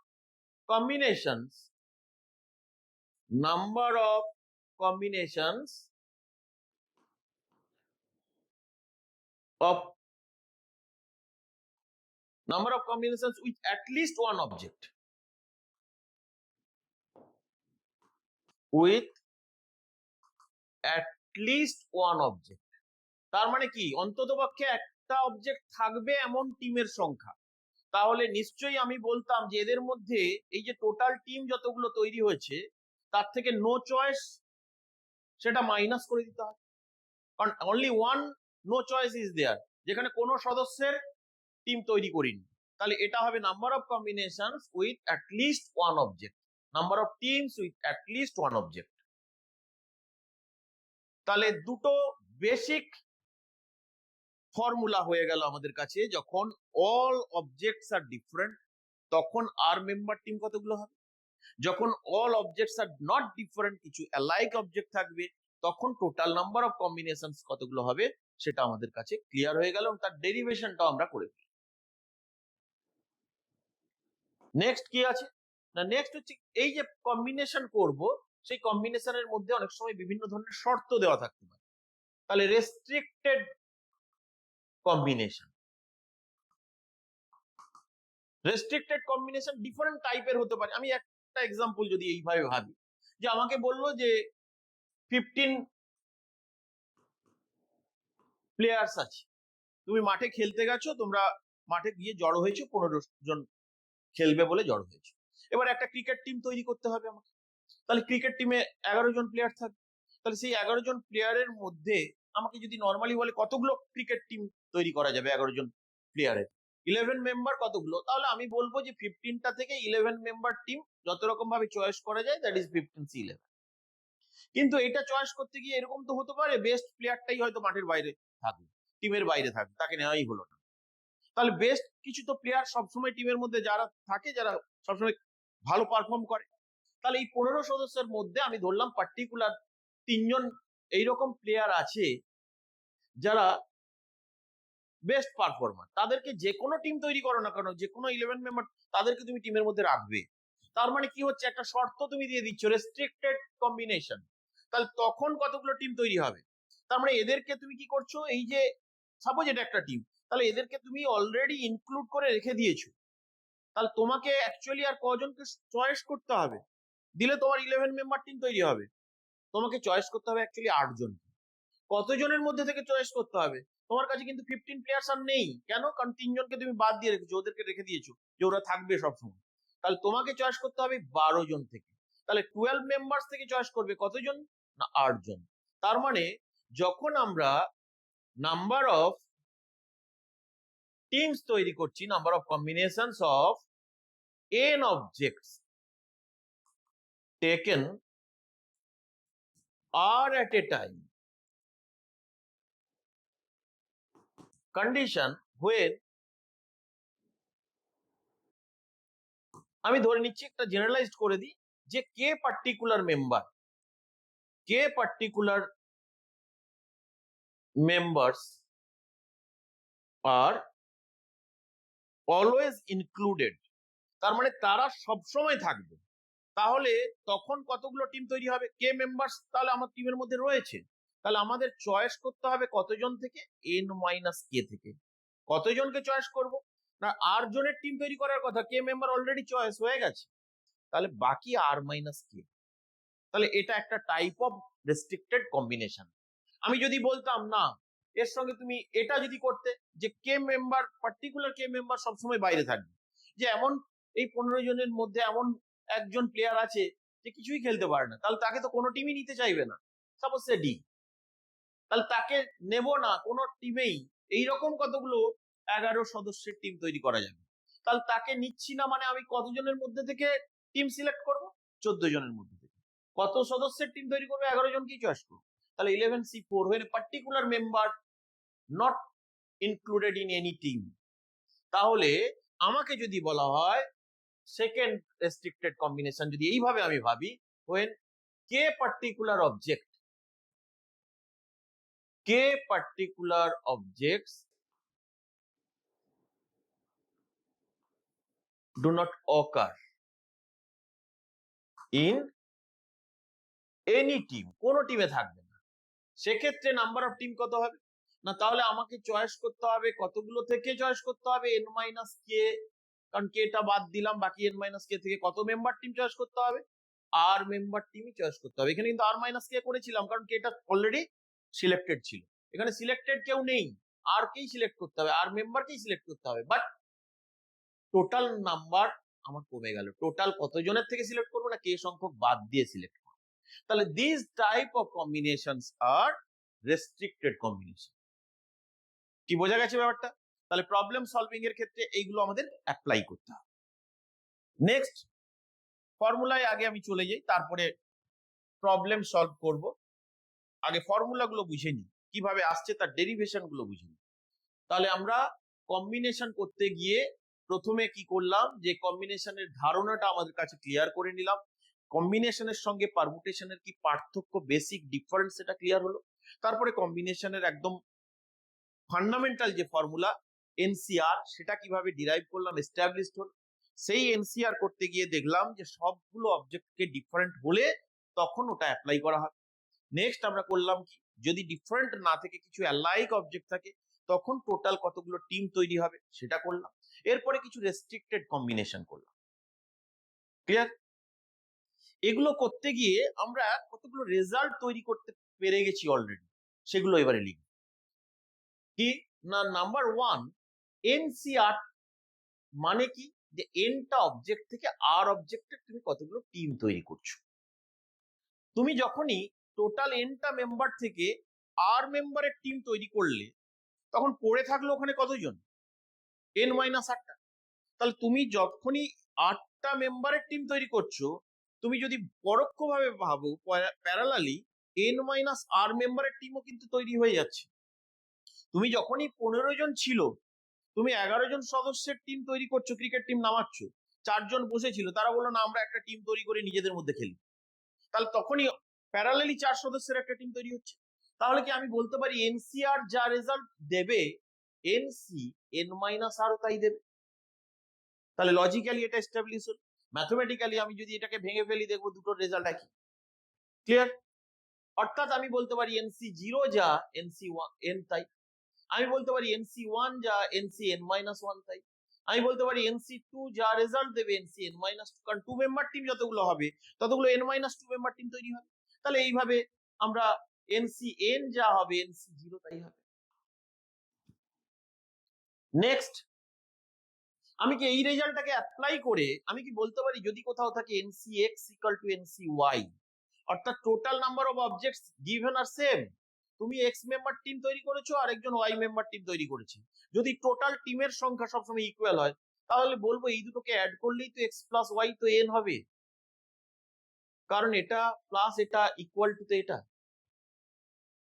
combinations, number of combinations of number of combinations with at least one object, with at least one object, তার মানে কি অন্ততপক্ষে একটা অবজেক্ট থাকবে এমন টিমের সংখ্যা। তাহলে নিশ্চয়ই আমি বলতাম যে এদের মধ্যে এই যে টোটাল টিম যতগুলো তৈরি হয়েছে তার থেকে নো চয়েস সেটা মাইনাস করে দিতে হবে, কারণ only one no choice is there, যেখানে কোনো সদস্যের টিম তৈরি করিনি। তাহলে এটা হবে number of combinations with at least one object, number of teams with at least one object. তাহলে দুটো বেসিক ফর্মুলা হয়ে গেল আমাদের কাছে। যখন অল অবজেক্টস আর ডিফারেন্ট তখন আর মেম্বার টিম কতগুলো হবে? যখন all objects R not different, কিছু অ্যালাইক অবজেক্ট থাকবে, তখন টোটাল নাম্বার অফ কম্বিনেশনস কতগুলো হবে সেটা আমাদের কাছে ক্লিয়ার হয়ে গেল, তার ডেরিভেশনটাও আমরা করে ফেলি। নেক্সট কি আছে? না নেক্সট হচ্ছে এই যে কম্বিনেশন করব, সেই কম্বিনেশনের মধ্যে অনেক সময় বিভিন্ন ধরনের শর্ত দেওয়া থাকতে পারে। তাহলে restricted combination, restricted combination different টাইপের হতে পারে। আমি একটা এক্সাম্পল যদি এইভাবে ভাবি, যে আমাকে বললো যে 15 প্লেয়ার্স আছে, তুমি মাঠে খেলতে গেছো, তোমরা মাঠে গিয়ে জড়ো হয়েছো, 15 জন খেলবে বলে জড়ো হয়েছো। এবার একটা ক্রিকেট টিম তৈরি করতে হবে আমাকে। তাহলে ক্রিকেট টিমে 11 জন প্লেয়ার থাকবে। তাহলে সেই 11 জন প্লেয়ারের মধ্যে আমাকে যদি নর্মালি বলে কতগুলো ক্রিকেট টিম তৈরি করা যাবে 11 জন প্লেয়ারের, 11 মেম্বার কতগুলো, তাহলে আমি বলবো যে 15টা থেকে 11 মেম্বার টিম যত রকম ভাবে চয়েস করা যায়, দ্যাট ইজ 15 11। কিন্তু এটা চয়েস করতে গিয়ে এরকম তো হতে পারে বেস্ট প্লেয়ারটাই হয়তো মাঠের বাইরে থাকবে, টিমের বাইরে থাকবে, তাকে নেওয়াই হলো না। তাহলে বেস্ট কিছু তো প্লেয়ার সবসময় টিমের মধ্যে যারা থাকে, যারা সবসময় ভালো পারফর্ম করে, তাহলে এই 15 সদস্যের মধ্যে আমি ধরলাম পার্টিকুলার 3জন এইরকম প্লেয়ার আছে যারা বেস্ট পারফর্মার। তাদেরকে যে কোনো টিম তৈরি করো না কেন, যে কোনো 11 মেম্বার, তাদেরকে তুমি টিমের মধ্যে রাখবে। তার মানে কি হচ্ছে, একটা শর্ত তুমি দিয়ে দিচ্ছ, রেস্ট্রিক্টেড কম্বিনেশন। তাহলে তখন কতগুলো টিম তৈরি হবে? তার মানে এদেরকে তুমি কি করছো, এই যে সাপোজ এটা একটা টিম, তাহলে এদেরকে তুমি অলরেডি ইনক্লুড করে রেখে দিয়েছো। তাহলে তোমাকে অ্যাকচুয়ালি আর কজনকে চয়েস করতে হবে? দিলে তোমার 11 মেম্বার টিম তৈরি হবে, তোমাকে চয়েস করতে হবে অ্যাকচুয়ালি 8জন। কতজনের মধ্যে থেকে চয়েস করতে হবে? তোমার কাছে কিন্তু 15 প্লেয়ার্স আর নেই। কেন? কারণ 3জনকে তুমি বাদ দিয়ে রেখেছো, ওদেরকে রেখে দিয়েছো যে ওরা থাকবে সবসময়। তাহলে তোমাকে চয়েস করতে হবে 12 জন থেকে। তাহলে 12 মেম্বার্স থেকে চয়েস করবে কতজন? না 8জন। তার মানে যখন আমরা নাম্বার অফ টিমস তৈরি করছি, number of combinations of n objects taken r at a time, condition when, আমি ধরে নিচ্ছি একটা জেনারেলাইজড করে দিই যে কে particular members are always included, তার মানে তারা সব সময় থাকবে। তাহলে তখন কতগুলো টিম তৈরি হবে? কে মেম্বার্স তাহলে আমার টিমের মধ্যে রয়েছে, তাহলে আমাদের চয়েস করতে হবে কতজন থেকে? n-k থেকে। কতজনকে চয়েস করব? না 8 জনের টিম তৈরি করার কথা, কে মেম্বার অলরেডি চয়েস হয়ে গেছে, তাহলে বাকি r-k। তাহলে এটা একটা টাইপ অফ রেস্ট্রিক্টেড কম্বিনেশন। আমি যদি বলতাম না, এর সঙ্গে তুমি এটা যদি করতে যে পার্টিকুলার কে মেম্বার সবসময় বাইরে থাকবে, যে এমন এই 15 জনের মধ্যে এমন একজন প্লেয়ার আছে যে কিছুই খেলতে পারে না, তাহলে তাকে তো কোনো টিমই নিতে চাইবে না। সাপোজ সে ডি, তাহলে তাকে নেব না কোনো টিমেই। এইরকম কতগুলো 11 সদস্যের টিম তৈরি করা যাবে। তাহলে তাকে নিচ্ছি না মানে আমি কতজনের মধ্যে থেকে টিম সিলেক্ট করব? 14 জনের মধ্যে থেকে। কত সদস্যের টিম তৈরি করবো? 11 জনকেই চয়েস করবো। তাহলে 11C4 when a particular member not included in any team, তাহলে আমাকে যদি বলা হয় সেকেন্ড রেস্ট্রিক্টেড কম্বিনেশন, যদি এইভাবে আমি ভাবি, when k particular objects do not occur in any team, কোন টিমে থাকবে না, সেক্ষেত্রে নাম্বার অফ টিম কত হবে? না তাহলে আমাকে চয়েস করতে হবে কতগুলো থেকে চয়েস করতে হবে? n-k, কারণ কেটা বাদ দিলাম, বাকি n-k থেকে কত মেম্বার টিম চয়েস করতে হবে? আর মেম্বার টিমই চয়েস করতে হবে। এখানে কিন্তু r-k করেছিলাম কারণ কেটা অলরেডি সিলেক্টেড ছিল, এখানে সিলেক্টেড কেউ নেই, আর কেই সিলেক্ট করতে হবে, আর মেম্বারকেই সিলেক্ট করতে হবে। বাট টোটাল নাম্বার আমার কমে গেল, টোটাল কতজনের থেকে সিলেক্ট করবো? না কে সংখ্যক বাদ দিয়ে সিলেক্ট করবো। তাহলে this type of combinations R restricted combination. কি বোঝা গেছে ব্যাপারটা? তাহলে প্রবলেম সলভিং এর ক্ষেত্রে এইগুলো আমাদের অ্যাপ্লাই করতে হবে। নেক্সট ফর্মুলায় আগে আমি চলে যাই, তারপরে প্রবলেম সলভ করব। আগে ফর্মুলা গুলো বুঝে নিই, কিভাবে আসছে তার ডেরিভেশন গুলো বুঝে নিই। তাহলে আমরা কম্বিনেশন করতে গিয়ে প্রথমে কি করলাম, যে কম্বিনেশনের ধারণাটা আমাদের কাছে ক্লিয়ার করে নিলাম। কম্বিনেশনের সঙ্গে পারমুটেশনের কি পার্থক্য, বেসিক ডিফারেন্স, সেটা ক্লিয়ার হলো। তারপরে কম্বিনেশনের একদম ফান্ডামেন্টাল যে ফর্মুলা এনসিআর, সেটা কিভাবে ডিরাইভ করলাম, এস্টাবলিশড হলো। সেই এনসিআর করতে গিয়ে দেখলাম যে সবগুলো অবজেক্টকে ডিফারেন্ট হলে তখন ওটা অ্যাপ্লাই করা হবে। নেক্সট আমরা করলাম কি, যদি ডিফারেন্ট না থেকে কিছু অ্যালাইক অবজেক্ট থাকে তখন টোটাল কতগুলো টিম তৈরি হবে সেটা করলাম। এরপরে কিছু রেস্ট্রিক্টেড কম্বিনেশন করলাম। ক্লিয়ার? এগুলো করতে গিয়ে আমরা কতগুলো রেজাল্ট তৈরি করতে পেরে গেছি অলরেডি, সেগুলো এবারে লিখব। কি না, নাম্বার 1, এনসিআর মানে কি, যে এনটা অবজেক্ট থেকে আর অবজেক্টের তুমি কতগুলো টিম তৈরি করছো। তুমি যখনই টোটাল এনটা মেম্বার থেকে আর মেম্বারের টিম তৈরি করলে তখন পড়ে থাকলো ওখানে কতজন? n-8টা। তাহলে তুমি যখনই 8টা মেম্বারের টিম তৈরি করছো তুমি যদি পরোক্ষভাবে ভাবো প্যারালালি n মাইনাস আর মেম্বারের টিমও কিন্তু তৈরি হয়ে যাচ্ছে। তুমি যখনই 15 জন ছিল, তুমি 11 জন সদস্যের টিম তৈরি করছো, ক্রিকেট টিম নামাচ্ছ, 4 জন বসেছিল, তারা বললো না আমরা একটা টিম তৈরি করে নিজেদের মধ্যে খেলি, তাহলে তখনই প্যারালালি 4 সদস্যের একটা টিম তৈরি হচ্ছে। তাহলে কি আমি বলতে পারি এনসিআর যা রেজাল্ট দেবে এনসি n মাইনাস আরও তাই দেবে? তাহলে লজিক্যালি এটা এস্টাবলিশ হল। ম্যাথমেটিক্যালি আমি যদি এটাকে ভেঙে ফেলি দেখবো দুটোর রেজাল্ট একই। ক্লিয়ার? অর্থাৎ আমি বলতে পারি এনসি 0 যা এনসি n তাই। আমি বলতে পারি এনসি 1 যা এনসি n মাইনাস 1 তাই। আমি বলতে পারি এনসি 2 যা রেজাল্ট দেবে এনসি n মাইনাস 2, কারণ 2 মেম্বার টিম যতগুলো হবে ততগুলো n মাইনাস 2 মেম্বার টিম তৈরি হবে। তাহলে এইভাবে আমরা এনসি n যা হবে এনসি 0 তাই হবে। নেক্সট, আমি কি এই রেজাল্টটাকে অ্যাপ্লাই করে আমি কি বলতে পারি যদি কোথাও থাকে NC X equal to NC Y, অর্থাৎ total number of objects given আর সেম, তুমি এক্স মেম্বার টিম তৈরি করেছো আর একজন ওয়াই মেম্বার টিম তৈরি করেছে, যদি টোটাল টিমের সংখ্যা সবসময় ইকুয়াল হয় তাহলে বলবো এই দুটোকে অ্যাড করলেই তো এক্স প্লাস ওয়াই তো এন হবে, কারণ এটা প্লাস এটা ইকুয়াল টু তো এটা,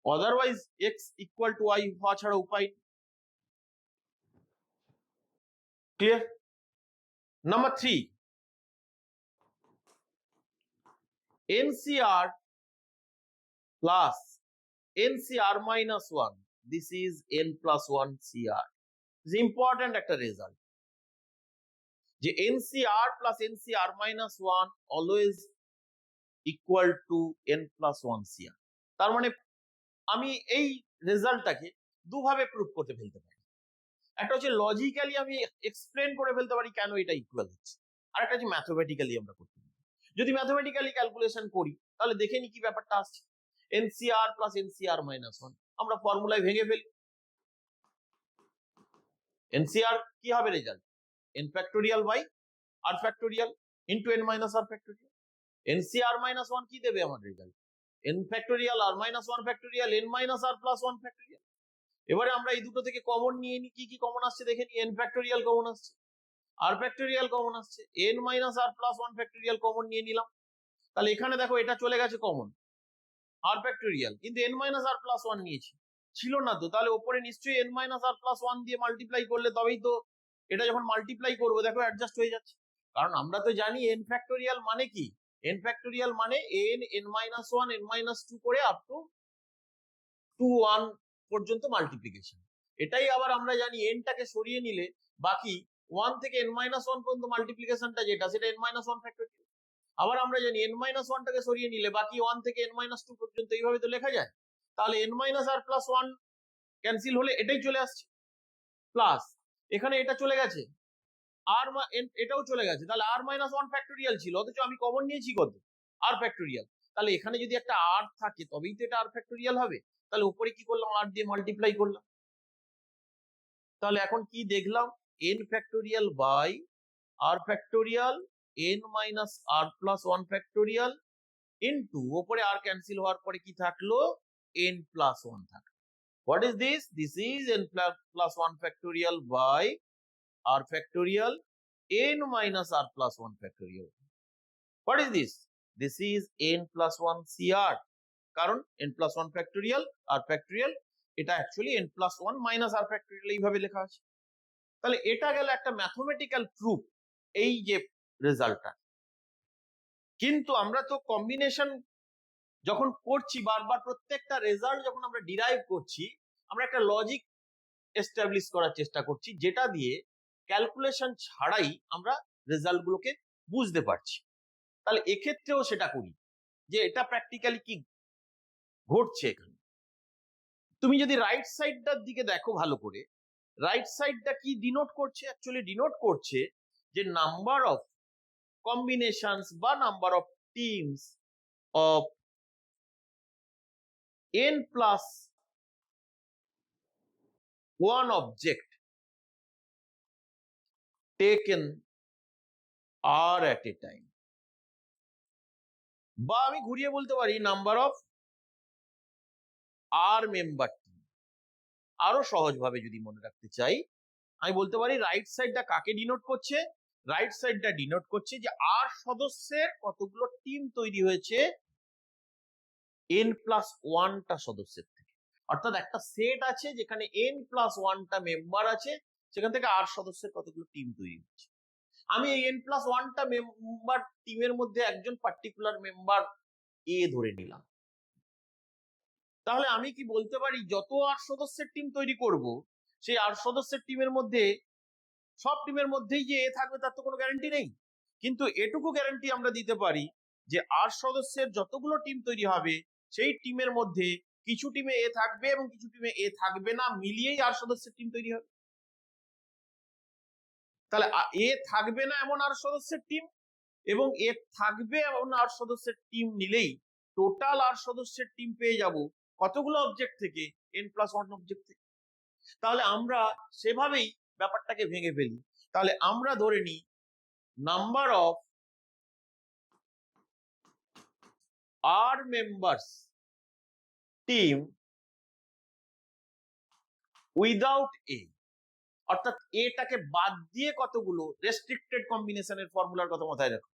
otherwise x equal to y হওয়া ছাড়া উপায়। Clear? Number 3, NCR plus NCR minus 1, this is n plus 1 CR, is important একটা রেজাল্ট যে NCR plus NCR minus 1 always equal to n plus 1 CR। তার মানে আমি এই রেজাল্টটাকে দুভাবে প্রুভ করতে ফেলতে পারি। একটা হচ্ছে লজিক্যালি আমি এক্সপ্লেন করে ফেলতে পারি কেন এটা ইকুয়াল হচ্ছে, আর একটা হচ্ছে ম্যাথমেটিক্যালি আমরা করতে পারি। যদি ম্যাথমেটিক্যালি ক্যালকুলেশন করি তাহলে দেখে নি কি ব্যাপারটা আসছে। NCR plus NCR minus 1 আমরা ফর্মুলায় ভেঙে ফেলি। NCR কি হবে result? n factorial by r factorial into n minus r factorial. NCR minus 1 কি দেবে আমার result? n factorial r minus 1 factorial n minus r plus 1 factorial. এবারে আমরা এই দুটো থেকে কমন নিয়ে নি, কি কি কমন আসছে দেখে নি। n ফ্যাক্টোরিয়াল কমন আসছে, r ফ্যাক্টোরিয়াল কমন আসছে, n minus r plus 1 factorial common নিয়ে নিলাম। তাহলে এখানে দেখো এটা চলে গেছে কমন r ফ্যাক্টোরিয়াল, কিন্তু n মাইনাস r প্লাস 1 নিয়েছি, ছিল না তো, তাহলে উপরে নিশ্চয়ই n মাইনাস r প্লাস 1 দিয়ে মাল্টিপ্লাই করলে তবেই তো, এটা যখন মাল্টিপ্লাই করবো দেখো অ্যাডজাস্ট হয়ে যাচ্ছে, কারণ আমরা তো জানি n ফ্যাক্টোরিয়াল মানে কি, n ফ্যাক্টোরিয়াল মানে n মাইনাস 1 n মাইনাস 2 করে আপ টু 1 পর্যন্ত মাল্টিপ্লিকেশন। এটাই আবার আমরা জানি n টাকে সরিয়ে নিলে বাকি 1 থেকে n মাইনাস 1 পর্যন্ত মাল্টিপ্লিকেশনটা যেটা সেটা n মাইনাস 1 ফ্যাক্টোরিয়াল। আবার আমরা জানি n মাইনাস 1 টাকে সরিয়ে নিলে বাকি 1 থেকে n মাইনাস 2 পর্যন্ত এইভাবে তো লেখা যায়। তাহলে n minus r plus 1 cancel হলে এটাই চলে আসছে, প্লাস এখানে এটা চলে গেছে, আর এটাও চলে গেছে, তাহলে r মাইনাস 1 ফ্যাক্টোরিয়াল ছিল, অথচ আমি কমন নিয়েছি কত? r factorial. তাহলে এখানে যদি একটা r থাকে তবেই তো এটা r ফ্যাক্টোরিয়াল হবে। তাহলে উপরে কি করলাম? r দিয়ে মাল্টিপ্লাই করলাম। তাহলে এখন কি দেখলাম? n factorial by r factorial n minus r plus 1 factorial into উপরে r ক্যান্সেল হওয়ার পরে কি থাকলো? n প্লাস 1 থাকলো। What is this? This is n plus 1 factorial by r factorial n minus r plus 1 factorial. What is this? This is n plus 1 CR, কারণ n plus 1 factorial r factorial এটা actually n plus 1 minus r factorial এইভাবে লেখা আছে। তাহলে এটা গেল একটা mathematical proof এই যে রেজাল্টটা। কিন্তু আমরা তো কম্বিনেশন যখন করছি বারবার প্রত্যেকটা রেজাল্ট যখন আমরা ডিরাইভ করছি আমরা একটা লজিক এস্টাবলিশ করার চেষ্টা করছি, যেটা দিয়ে ক্যালকুলেশন ছাড়াই আমরা রেজাল্ট গুলোকে বুঝতে পারছি। তাহলে এক্ষেত্রেও সেটা করি যে এটা প্র্যাকটিক্যালি কি ঘটছে এখানে। তুমি যদি রাইট সাইডটার দিকে দেখো ভালো করে, রাইট সাইডটা কি ডিনোট করছে? অ্যাকচুয়ালি ডিনোট করছে যে নাম্বার অফ কম্বিনেশনস বা number of teams of n plus 1 object taken r at a time, বা আমি ঘুরিয়ে বলতে পারি number of r member team. আরো সহজভাবে যদি মনে রাখতে চাই আমি বলতে পারি রাইট সাইডটা কাকে ডিনোট করছে? রাইট সাইডটা ডিনোট করছে যে আর সদস্যের কতগুলো টিম তৈরি হয়েছে n+1টা সদস্যের থেকে। অর্থাৎ একটা সেট আছে যেখানে n+1টা মেম্বার আছে, সেখান থেকে আর সদস্যের কতগুলো টিম তৈরি হচ্ছে। আমি এই n+1টা মেম্বার টিমের মধ্যে একজন পার্টিকুলার মেম্বার এ ধরে নিলাম। তাহলে আমি কি বলতে পারি যত আর সদস্যের টিম তৈরি করব, সেই আর সদস্যের টিমের মধ্যে সব টিমের মধ্যেই যে এ থাকবে তার তো কোনো গ্যারান্টি নেই। কিন্তু এটুকু গ্যারান্টি আমরা দিতে পারি যে আর সদস্যের যতগুলো টিম তৈরি হবে সেই টিমের মধ্যে কিছু টিমে এ থাকবে এবং কিছু টিমে এ থাকবে না, মিলিয়েই আর সদস্যের টিম তৈরি হবে। তাহলে এ থাকবে না এমন আর সদস্যের টিম এবং এ থাকবে এমন আর সদস্যের টিম নিলেই টোটাল আর সদস্যের টিম পেয়ে যাব কতগুলো অবজেক্ট থেকে, n+1 অবজেক্ট থেকে। তাহলে আমরা সেভাবেই ব্যাপারটাকে ভেঙে ফেলি। তাহলে আমরা ধরে নিই number of R members team without A, অর্থাৎ এটাকে বাদ দিয়ে কতগুলো, রেস্ট্রিক্টেড কম্বিনেশনের ফর্মুলার কথা মাথায় রাখো,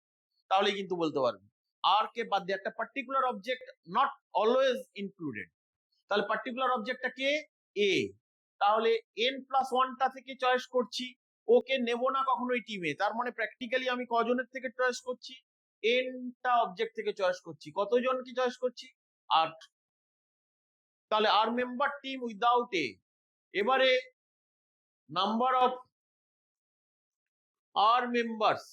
তাহলে কিন্তু বলতে পারবে আর কে বাদ দিয়ে একটা particular object not always included. তাহলে পার্টিকুলার অবজেক্টটা কে, এ। তাহলে n+1টা থেকে চয়েস করছি, ওকে নেব না কখনোই টিমে। তার মানে প্র্যাকটিক্যালি আমি কজনের থেকে চয়েস করছি, nটা অবজেক্ট থেকে চয়েস করছি। কতজন কি চয়েস করছি, 8। তাহলে R member team without A. এবারে number of R members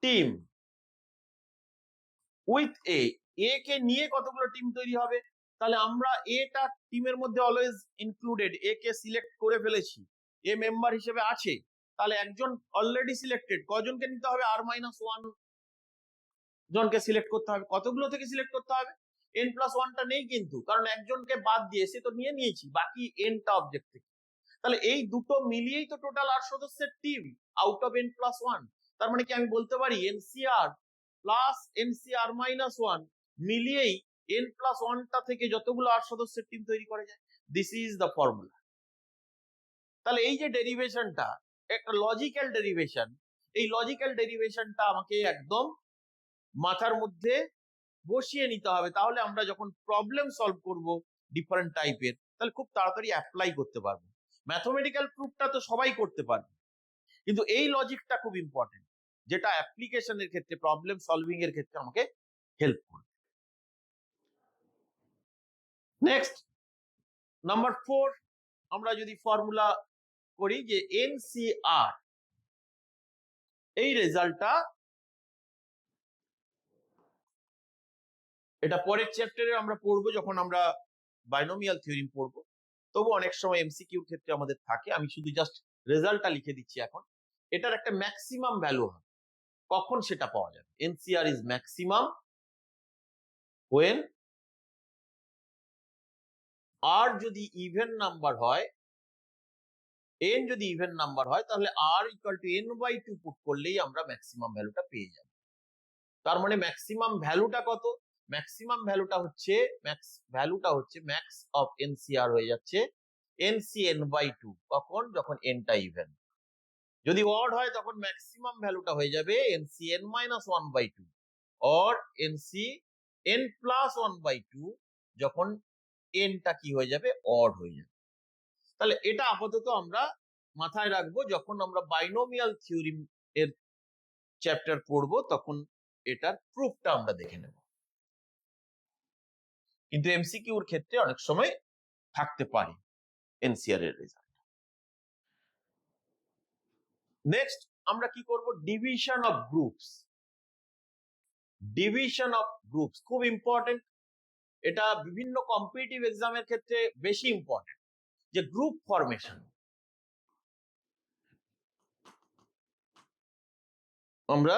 team with A, A কে নিয়ে কতগুলো টিম তৈরি হবে। তাহলে আমরা এটা টিমের মধ্যে অলওয়েজ ইনক্লুডেড, এ কে সিলেক্ট করে ফেলেছি, এ মেম্বার হিসেবে আছে। তাহলে একজন অলরেডি সিলেক্টেড, কজনকে নিতে হবে, r-1 জনকে সিলেক্ট করতে হবে। কতগুলো থেকে সিলেক্ট করতে হবে, n+1টা নেই কিন্তু, কারণ একজনকে বাদ দিয়ে সে তো নিয়েছি, বাকি nটা অবজেক্ট থেকে। তাহলে এই দুটো মিলিয়েই তো টোটাল আর সদস্যের টিম আউট অফ n+1। তার মানে কি আমি বলতে পারি NCR প্লাস NCR-1 মিলিয়েই n+1টা থেকে যতগুলো আর সদস্যের টিম তৈরি করা যায়। This is the formula. তাহলে এই যে ডেরিভেশনটা একটা লজিক্যাল ডেরিভেশন, এই লজিক্যাল ডেরিভেশনটা আমাকে একদম মাথার মধ্যে বসিয়ে নিতে হবে। তাহলে আমরা যখন প্রবলেম সলভ করব ডিফারেন্ট টাইপের, তাহলে খুব তাড়াতাড়ি অ্যাপ্লাই করতে পারবো। ম্যাথমেটিক্যাল প্রুফটা তো সবাই করতে পারবে, কিন্তু এই লজিকটা খুব ইম্পর্টেন্ট, যেটা অ্যাপ্লিকেশনের ক্ষেত্রে, প্রবলেম সলভিং এর ক্ষেত্রে আমাকে হেল্প করবে। নেক্সট নাম্বার 4, আমরা যদি ফর্মুলা করি যে NCR, এই রেজাল্টটা এটা পরের চ্যাপ্টারে আমরা পড়বো যখন আমরা বাইনোমিয়াল থিওরিম পড়বো। তবু অনেক সময় এমসিকিউর ক্ষেত্রে আমাদের থাকে, আমি শুধু জাস্ট রেজাল্টটা লিখে দিচ্ছি এখন। এটার একটা ম্যাক্সিমাম ভ্যালু হবে, কখন সেটা পাওয়া যাবে। NCR ইজ ম্যাক্সিমাম when আর যদি ইভেন নাম্বার হয়, n যদি ইভেন নাম্বার হয়, তাহলে r=n/2 পুট করলেই আমরা ম্যাক্সিমাম ভ্যালুটা পেয়ে যাব। তার মানে ম্যাক্সিমাম ভ্যালুটা কত, ম্যাক্সিমাম ভ্যালুটা হচ্ছে ম্যাক্স অফ NCR হয়ে যাচ্ছে NCn/2। কখন, যখন nটা ইভেন। যদি অড হয় তখন ম্যাক্সিমাম ভ্যালুটা হয়ে যাবে NCn-1/2 অর NCn+1/2 যখন nটা কি হয়ে যাবে, অড হয়ে যাবে। তাহলে এটা আপাতত আমরা মাথায় রাখবো, যখন আমরা বাইনোমিয়াল থিওরিম এর চ্যাপ্টার পড়বো তখন এটার প্রুফটা আমরা দেখে নেব। কিন্তু এমসিকিউর ক্ষেত্রে অনেক সময় থাকতে পারে এনসিআর এর রেজাল্ট। নেক্সট আমরা কি করব, division of groups. Division of groups খুব ইম্পর্টেন্ট, এটা বিভিন্ন কম্পিটিটিভ এক্সামের ক্ষেত্রে বেশি ইম্পর্টেন্ট, যে গ্রুপ ফরমেশন। আমরা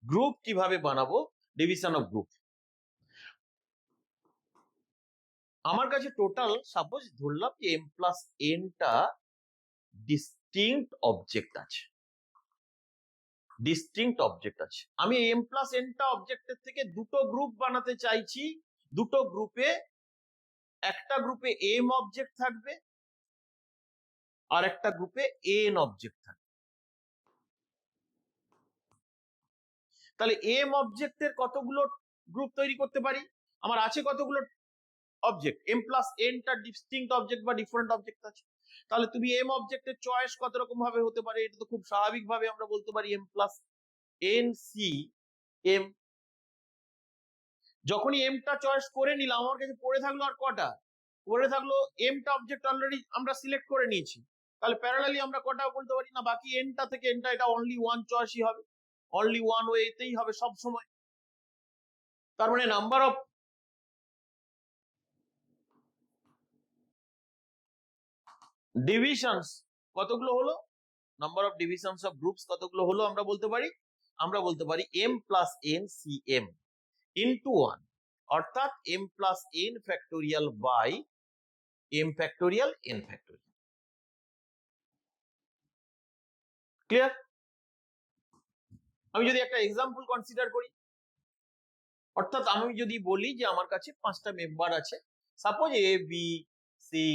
গ্রুপ কিভাবে বানাবো, ডিভিশন অফ গ্রুপ। আমার কাছে টোটাল সাপোজ ধরলাম যে m+nটা ডিস্টিংক্ট অবজেক্ট আছে, ডিস্টিংক্ট অবজেক্ট আছে। আমি m+nটা অবজেক্টের থেকে দুটো গ্রুপ বানাতে চাইছি। দুটো গ্রুপে, একটা গ্রুপে m অবজেক্ট থাকবে আর একটা গ্রুপে n অবজেক্ট থাকবে। তাহলে এম অবজেক্টের কতগুলো গ্রুপ তৈরি করতে পারি? আমার আছে কতগুলো অবজেক্ট, এম প্লাস এনটা ডিস্টিংক্ট অবজেক্ট বা ডিফারেন্ট অবজেক্ট আছে। তাহলে তুমি এম অবজেক্টের চয়েস কত রকম ভাবে হতে পারে? এটা তো খুব স্বাভাবিক ভাবে আমরা বলতে পারি M plus N C M. যখনই এমটা চয়েস করে নিলাম, আমার কাছে পড়ে থাকলো আর কটা? পড়ে থাকলো এমটা অবজেক্ট অলরেডি আমরা সিলেক্ট করে নিয়েছি। তাহলে প্যারালালি আমরা কটা বলতে পারি? না, বাকি এনটা থেকে এনটা, এটা অনলি ওয়ান চয়েসই হবে, অনলি ওয়ান ওয়েতেই হবে সব সময়। তার মানে নাম্বার অফ ডিভিশনস কতগুলো হলো, number of divisions of groups কতগুলো হলো আমরা বলতে পারি? আমরা বলতে পারি M plus N C M into one, অর্থাৎ M plus N factorial by M factorial N factorial. Clear? আমি যদি একটা এক্সাম্পল কনসিডার করি, অর্থাৎ আমি যদি বলি যে আমার কাছে 5টা মেম্বার আছে, suppose A B C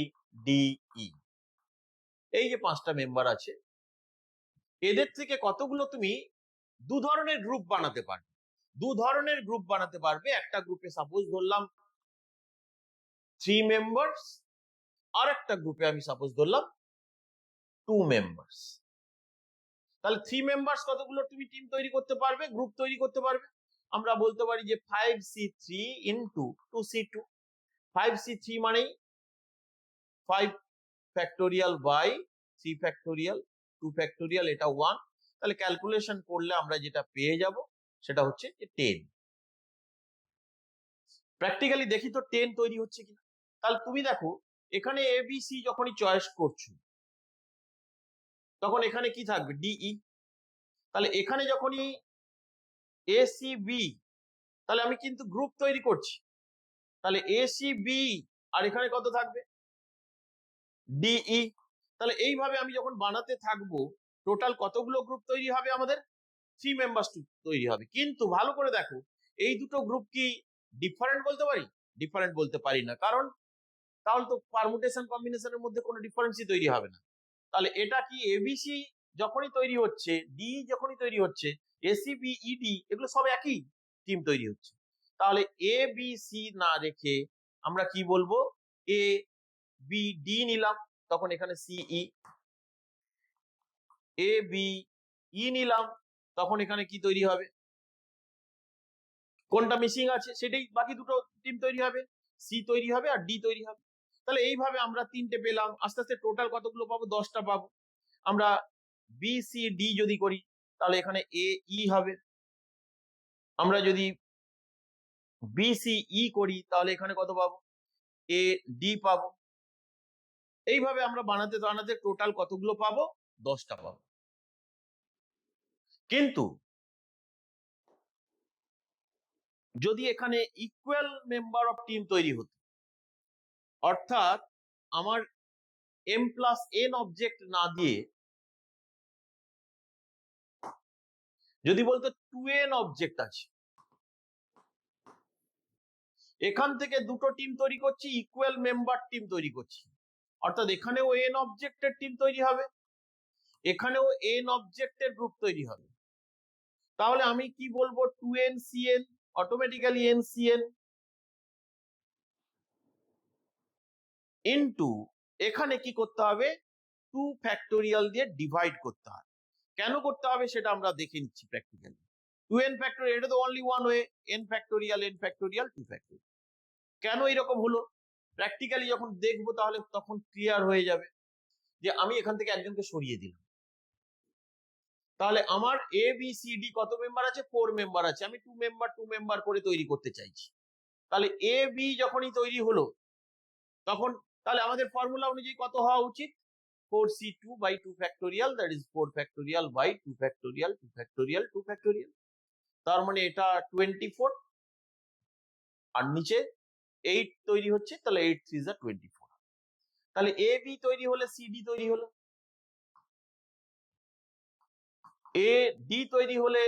D E, এই যে 5টা মেম্বার আছে, এদের থেকে কতগুলো তুমি দু ধরনের গ্রুপ বানাতে পারবে। দু ধরনের গ্রুপ বানাতে পারবে। একটা গ্রুপে সাপোজ ধরলাম 3 মেম্বার্স, আর একটা গ্রুপে আমি সাপোজ ধরলাম 2 মেম্বার্স। তাহলে 3 মেম্বার্স কতগুলো তুমি টিম তৈরি করতে পারবে, গ্রুপ তৈরি করতে পারবে? আমরা বলতে পারি যে 5c3 ইন্টু 2c2। 5c3 মানেই 5 ফ্যাক্টোরিয়াল বাই 3 ফ্যাক্টোরিয়াল 2 ফ্যাক্টোরিয়াল, এটা 1। তাহলে ক্যালকুলেশন করলে আমরা যেটা পেয়ে যাব সেটা হচ্ছে 10। প্র্যাকটিক্যালি দেখি তো 10 তৈরি হচ্ছে কিনা। তাহলে তুমি দেখো, এখানে এ বি সি যখনই চয়েস করছো, তখন এখানে কি থাকবে? ডিই। তাহলে এখানে যখনই এ সি বি, তাহলে আমি কিন্তু গ্রুপ তৈরি করছি। তাহলে এ সি বি, আর এখানে কত থাকবে? ডিই। তাহলে এইভাবে আমি যখন বানাতে থাকবো, টোটাল কতগুলো গ্রুপ তৈরি হবে? আমাদের 3 মেম্বার্স তৈরি হবে। কিন্তু ভালো করে দেখো, এই দুটো গ্রুপ কি ডিফারেন্ট বলতে পারি? ডিফারেন্ট বলতে পারি না, কারণ তাহলে তো পারমুটেশন কম্বিনেশনের মধ্যে কোনো ডিফারেন্সই তৈরি হবে না। তাহলে এটা কি এবিসি যখনই তৈরি হচ্ছে, ডি যখনই তৈরি হচ্ছে, এসিবি ইডি এগুলো সব একই টিম তৈরি হচ্ছে। তাহলে এ বি সি না রেখে আমরা কি বলবো? এ বি ডি নিলাম, তখন এখানে সিই। এ বি ই নিলাম, তখন এখানে কি তৈরি হবে? কোনটা মিসিং আছে সেটাই, বাকি দুটো টিম তৈরি হবে, সি তৈরি হবে আর ডি তৈরি হবে। তাহলে এইভাবে আমরা 3টে পেলাম। আস্তে আস্তে টোটাল কতগুলো পাবো? 10টা পাবো। আমরা বি সি ডি যদি করি, তাহলে এখানে এ ই হবে। আমরা যদি বি সি ই করি, তাহলে এখানে কত পাবো? এ ডি পাবো। এইভাবে আমরা বানাতে বানাতে টোটাল কতগুলো পাবো? 10টা পাবো। কিন্তু যদি এখানে ইকুয়াল মেম্বার অফ টিম তৈরি হতো, অর্থাৎ আমার এম প্লাস এন অবজেক্ট না দিয়ে যদি বলতো 2n অবজেক্ট আছে, এখান থেকে দুটো টিম তৈরি করছি, ইকুয়াল মেম্বার টিম তৈরি করছি, অর্থাৎ এখানেও এন অবজেক্টের টিম তৈরি হবে, এখানেও এন অবজেক্টের গ্রুপ তৈরি হবে। তাহলে আমি কি বলবো? 2n cn, automatically n cn into, এখানে কি করতে হবে? 2 ফ্যাক্টোরিয়াল দিয়ে ডিভাইড করতে হবে। কেন করতে হবে সেটা আমরা দেখে নিচ্ছি প্র্যাকটিক্যালি। 2n ফ্যাক্টোরিয়াল, এটা তো only one way, n factorial 2 factorial. কেন এরকম হলো? প্র্যাকটিক্যালি যখন দেখবো তাহলে তখন ক্লিয়ার হয়ে যাবে। যে আমি এখান থেকে একজনকে সরিয়ে দিলাম, তাহলে আমার এ বি সি ডি কত মেম্বার আছে? 4 মেম্বার আছে। আমি 2 মেম্বার করে তৈরি করতে চাইছি। তাহলে এ বি যখনই তৈরি হলো, তখন তাহলে আমাদের ফর্মুলা অনুযায়ী কত হওয়া উচিত? 4c2 by 2 factorial, that is 4 factorial by 2 factorial 2 factorial 2 factorial. তার মানে এটা 24, আর নিচে 8 তৈরি হচ্ছে, তাহলে 8 3 যা 24। তাহলে এ বি তৈরি হলে সি ডি তৈরি হলো, এ ডি তৈরি হলে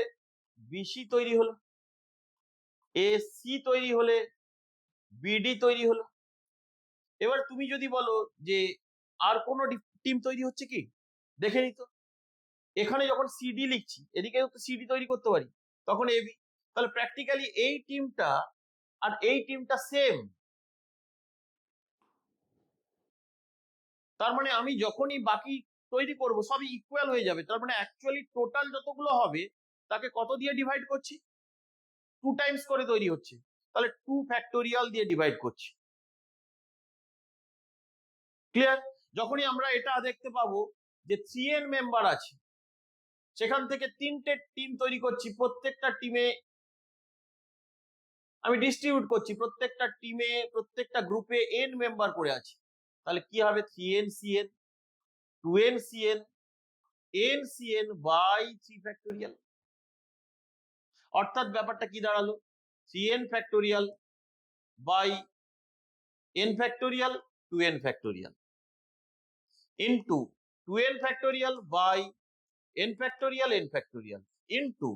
বিসি তৈরি হলো, এ সি তৈরি হলে বিডি তৈরি হলো। এবার তুমি যদি বলো যে আর কোন টিম তৈরি হচ্ছে কি, দেখে নিত। এখানে যখন সিডি লিখছি, এদিকে তো সিডি তৈরি করতে পারি, তখন এবি। তাহলে প্র্যাকটিক্যালি এই টিমটা আর এই টিমটা সেম। তার মানে আমি যখনই বাকি তৈরি করব সবই ইকুয়াল হয়ে যাবে। তার মানে অ্যাকচুয়ালি টোটাল যতগুলো হবে তাকে কত দিয়ে ডিভাইড করছি? 2 টাইমস করে তৈরি হচ্ছে, তাহলে 2 ফ্যাক্টোরিয়াল দিয়ে ডিভাইড করছি। ক্লিয়ার? যখনই আমরা এটা দেখতে পাবো যে 3n মেম্বার আছে, সেখান থেকে 3টে টিম তৈরি করছি, প্রত্যেকটা টিমে আমি ডিস্ট্রিবিউট করছি, প্রত্যেকটা টিমে প্রত্যেকটা গ্রুপে n মেম্বার করে আছে, তাহলে কি হবে? 3n cn 2n cn n cn by 3 factorial. অর্থাৎ ব্যাপারটা কি দাঁড়ালো? 3n factorial by n factorial 2n factorial into 2n factorial by n factorial into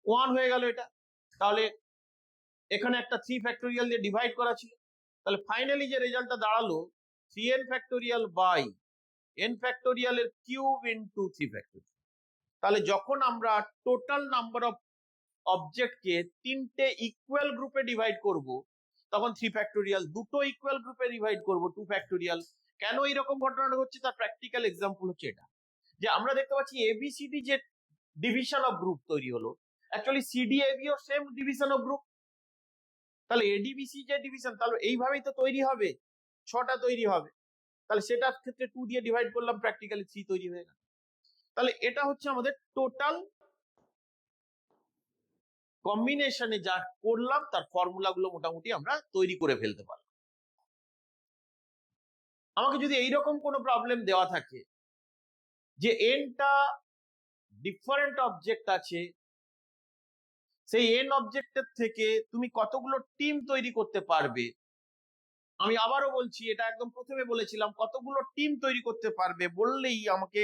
1 হয়ে গেল এটা। তাহলে এখানে একটা 3 ফ্যাক্টোরিয়াল দিয়ে ডিভাইড করা ছিল, তাহলে ফাইনালি যে রেজাল্টটা দাঁড়ালো 3n factorial by n factorial এর কিউব ইন্টু 3 ফ্যাক্টোরিয়াল। তাহলে যখন আমরা টোটাল নাম্বার অফ অবজেক্টকে 3টে ইকুয়াল গ্রুপে ডিভাইড করব, তখন 3 ফ্যাক্টোরিয়াল, দুটো ইকুয়াল গ্রুপে ডিভাইড করব 2 ফ্যাক্টোরিয়াল। কেন এইরকম ঘটনাটা হচ্ছে তার প্র্যাকটিক্যাল এক্সাম্পল হচ্ছে এটা, যে আমরা দেখতে পাচ্ছি এবিসিডি যে ডিভিশন অফ গ্রুপ তৈরি হলো, অ্যাকচুয়ালি সিডিএবি ও সেম ডিভিশন অফ গ্রুপ। তাহলে এডিবিসি যে ডিভিশন, তাহলে এইভাবেই তো তৈরি হবে, 6টা তৈরি হবে। তাহলে সেটার ক্ষেত্রে 2 দিয়ে ডিভাইড করলাম, প্র্যাকটিক্যালি 3 তৈরি হয়ে গেল। তাহলে এটা হচ্ছে আমাদের টোটাল কম্বিনেশনে যা করলাম তার ফর্মুলা গুলো মোটামুটি আমরা তৈরি করে ফেলতে পারলাম। আমাকে যদি এইরকম কোনো প্রবলেম দেওয়া থাকে যে এনটা ডিফারেন্ট অবজেক্ট আছে, সেই এন অবজেক্টের থেকে তুমি কতগুলো টিম তৈরি করতে পারবে, আমি আবারও বলছি, এটা একদম প্রথমে বলেছিলাম, কতগুলো টিম তৈরি করতে পারবে বললেই আমাকে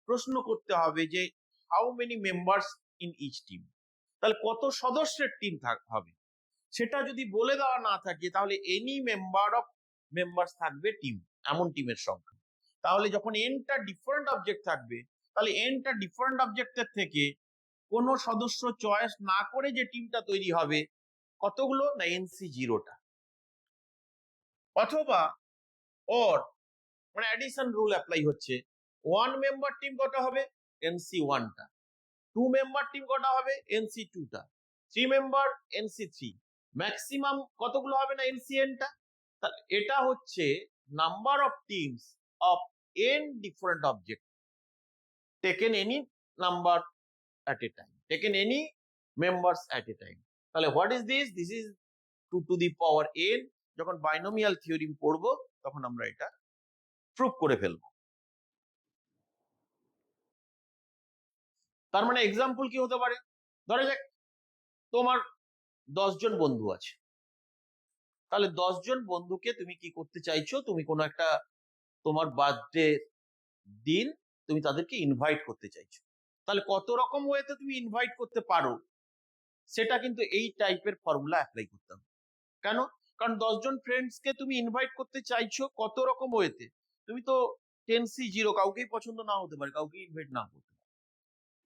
প্রশ্ন করতে হবে যে how many members in each team, তাহলে কত সদস্যের টিম হবে। সেটা যদি বলে দেওয়া না থাকে তাহলে এনি মেম্বার অফ মেম্বার্স থাকবে টিম, এমন টিমের সংখ্যা। তাহলে যখন এনটা ডিফারেন্ট অবজেক্ট থাকবে, তাহলে এনটা ডিফারেন্ট অবজেক্টের থেকে কোনো সদস্য চয়েস না করে যে টিমটা তৈরি হবে কতগুলো? না এনসি 0টা। অথবা অর মানে অ্যাডিশন রুল অ্যাপ্লাই হচ্ছে, 1 মেম্বার টিম কটা হবে? এনসি 1টা। 2 মেম্বার টিম কটা হবে? এনসি 2টা। 3 মেম্বার এনসি 3। ম্যাক্সিমাম কতগুলো হবে? না এনসিএনটা। তাহলে এটা হচ্ছে number of teams of n different object taken any number at a time, taken any members at a time. তাহলে what is this? This is 2 to the power n। যখন binomial theorem পড়বো তখন আমরা এটা প্রুভ করে ফেলবো। তার মানে এক্সাম্পল কি হতে পারে? ধরা যাক তোমার 10 জন বন্ধু আছে, তাহলে 10 জন বন্ধুকে তুমি কি করতে চাইছো? তুমি কোনো একটা তোমার বার্থডে দিন তুমি তাদেরকে ইনভাইট করতে চাইছো, তাহলে কত রকম ওয়েতে তুমি ইনভাইট করতে পারো সেটা কিন্তু এই টাইপের ফর্মুলা অ্যাপ্লাই করতে হবে। কেন? কারণ 10 জন ফ্রেন্ডস কে তুমি ইনভাইট করতে চাইছো কত রকম ওয়েতে। তুমি তো 10C0, কাউকেই পছন্দ না হতে পারে, কাউকে ইনভাইট না করতে পারে।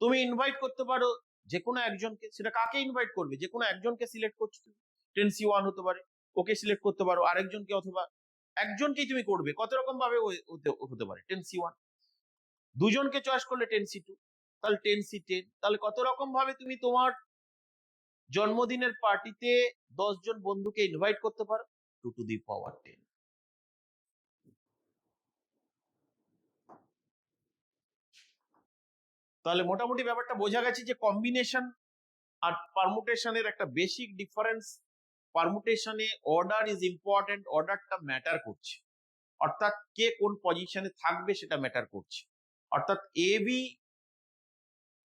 তুমি ইনভাইট করতে পারো যে কোনো একজনকে, সেটা কাকে ইনভাইট করবে? যে কোনো একজনকে সিলেক্ট করছো তুমি, 10C1 হতে পারে, ওকে সিলেক্ট করতে পারো, আরেকজনকে, অথবা একজনকেই তুমি করবে। কত রকম ভাবে হতে পারে? 10C1। দুজনকে চয়েস করলে 10C2, তাহলে 10C10। তাহলে কত রকম ভাবে তুমি তোমার জন্মদিনের পার্টিতে 10 জন বন্ধুকে ইনভাইট করতে পারো? 2 to the power 10। তাহলে মোটামুটি ব্যাপারটা বোঝা গেছে যে কম্বিনেশন আর পারমুটেশনের একটা বেসিক ডিফারেন্স। পারমুটেশনে অর্ডার ইজ ইম্পর্টেন্ট, অর্ডারটা ম্যাটার করছে, অর্থাৎ কে কোন পজিশনে থাকবে সেটা ম্যাটার করছে। অর্থাৎ এ বি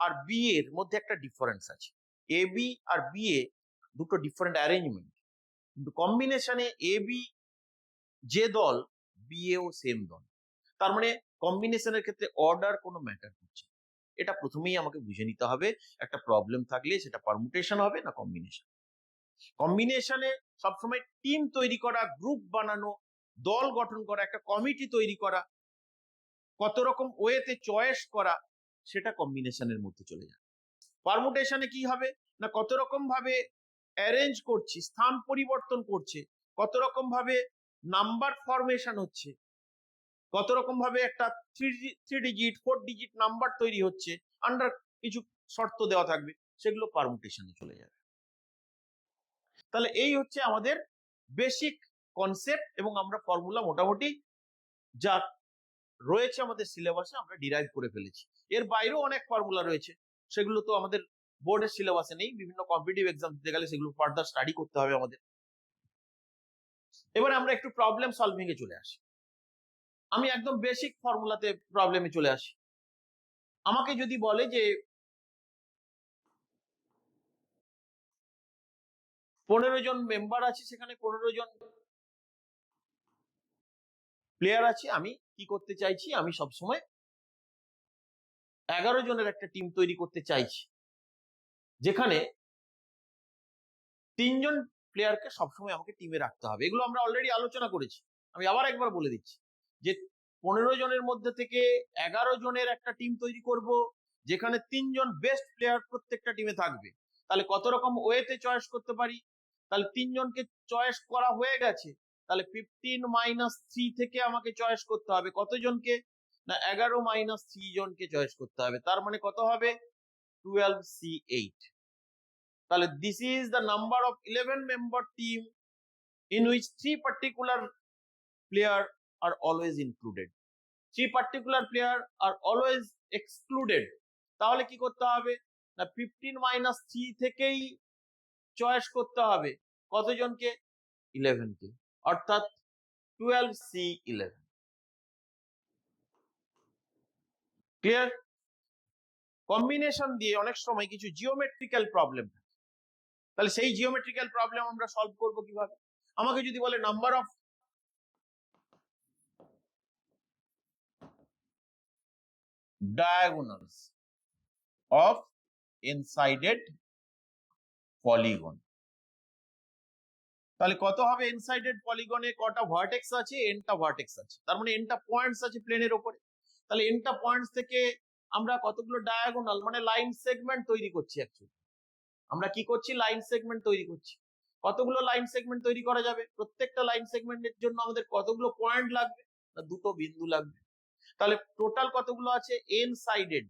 আর বি এর মধ্যে একটা ডিফারেন্স আছে, A B R B A দুটো ডিফারেন্ট অ্যারেঞ্জমেন্ট, কিন্তু কম্বিনেশনে এ বি যে দল, বি এও সেম দল। তার মানে কম্বিনেশনের ক্ষেত্রে অর্ডার কোনো ম্যাটার করছে, এটা প্রথমেই আমাকে বুঝে নিতে হবে। একটা প্রবলেম থাকলে সেটা পারমুটেশন হবে না কম্বিনেশন। কম্বিনেশনে সবসময় টিম তৈরি করা, গ্রুপ বানানো, দল গঠন করা, একটা কমিটি তৈরি করা, কত রকম ওয়েতে চয়েস করা, সেটা কম্বিনেশনের মধ্যে চলে যায়। পারমুটেশনে কি হবে না কত রকম ভাবে অ্যারেঞ্জ করছি, স্থান পরিবর্তন করছে, কত রকম ভাবে নাম্বার ফরমেশন হচ্ছে, কত রকম ভাবে একটা 3 ডিজিট 4 ডিজিট নাম্বার তৈরি হচ্ছে আন্ডার কিছু শর্ত দেওয়া থাকবে, সেগুলো পারমুটেশনে চলে যাবে। তাহলে এই হচ্ছে আমাদের বেসিক কনসেপ্ট, এবং আমরা ফর্মুলা মোটামুটি যা রয়েছে আমাদের সিলেবাসে আমরা ডিরাইভ করে ফেলেছি। এর বাইরেও অনেক ফর্মুলা রয়েছে, সেগুলো তো আমাদের বোর্ডের সিলেবাসে নেই, বিভিন্ন কম্পিটিটিভ এক্সাম দিতে গেলে সেগুলো ফার্দার স্টাডি করতে হবে আমাদের। এবারে আমরা একটু প্রবলেম সলভিং এ চলে আসি। আমি একদম বেসিক ফর্মুলাতে প্রবলেমে চলে আসি। আমাকে যদি বলে যে 15 জন মেম্বার আছে, সেখানে 15 জন প্লেয়ার আছে, আমি কি করতে চাইছি, আমি সবসময় 11 জনের একটা টিম তৈরি করতে চাইছি, যেখানে 3 জন প্লেয়ারকে সবসময় আমাকে টিমে রাখতে হবে। এগুলো আমরা অলরেডি আলোচনা করেছি, আমি আবার একবার বলে দিচ্ছি যে 15 জনের মধ্যে থেকে 11 জনের একটা টিম তৈরি করব, যেখানে 3 জন বেস্ট প্লেয়ার প্রত্যেকটা টিমে থাকবে। তাহলে কত রকম ওয়েতে চয়েস করতে পারি, তাহলে 3 জনকে চয়েস করা হয়ে গেছে, তাহলে 15 - 3 থেকে আমাকে চয়েস করতে হবে কতজনকে, না 11 - 3 জনকে চয়েস করতে হবে। তার মানে কত হবে, 12C8। তাহলে this is the number of 11 member team in which 3 particular player are always included, 3 particular player are always excluded। তাহলে কি করতে হবে না 15 - 3 থেকেই চয়েস করতে হবে কতজনকে, 11কে, অর্থাৎ 12C11। ক্লিয়ার? কম্বিনেশন দিয়ে অনেক সময় কিছু জিওমেট্রিক্যাল প্রবলেম থাকে, তাহলে সেই জিওমেট্রিক্যাল প্রবলেম আমরা সলভ করব কিভাবে। আমাকে যদি বলে number of diagonals of n-sided polygon, তাহলে কত হবে, n-sided পলিগনে কটা ভার্টেক্স আছে, nটা ভার্টেক্স আছে, তার মানে nটা পয়েন্টস আছে প্লেনের উপরে। তাহলে nটা পয়েন্টস থেকে আমরা কতগুলো ডায়াগোনাল মানে লাইন সেগমেন্ট তৈরি করছি। অ্যাকচুয়ালি আমরা কি করছি, লাইন সেগমেন্ট তৈরি করছি। কতগুলো লাইন সেগমেন্ট তৈরি করা যাবে, প্রত্যেকটা লাইন সেগমেন্টের জন্য আমাদের কতগুলো পয়েন্ট লাগবে, না দুটো বিন্দু লাগবে। তাহলে টোটাল কতগুলো আছে, n-sided,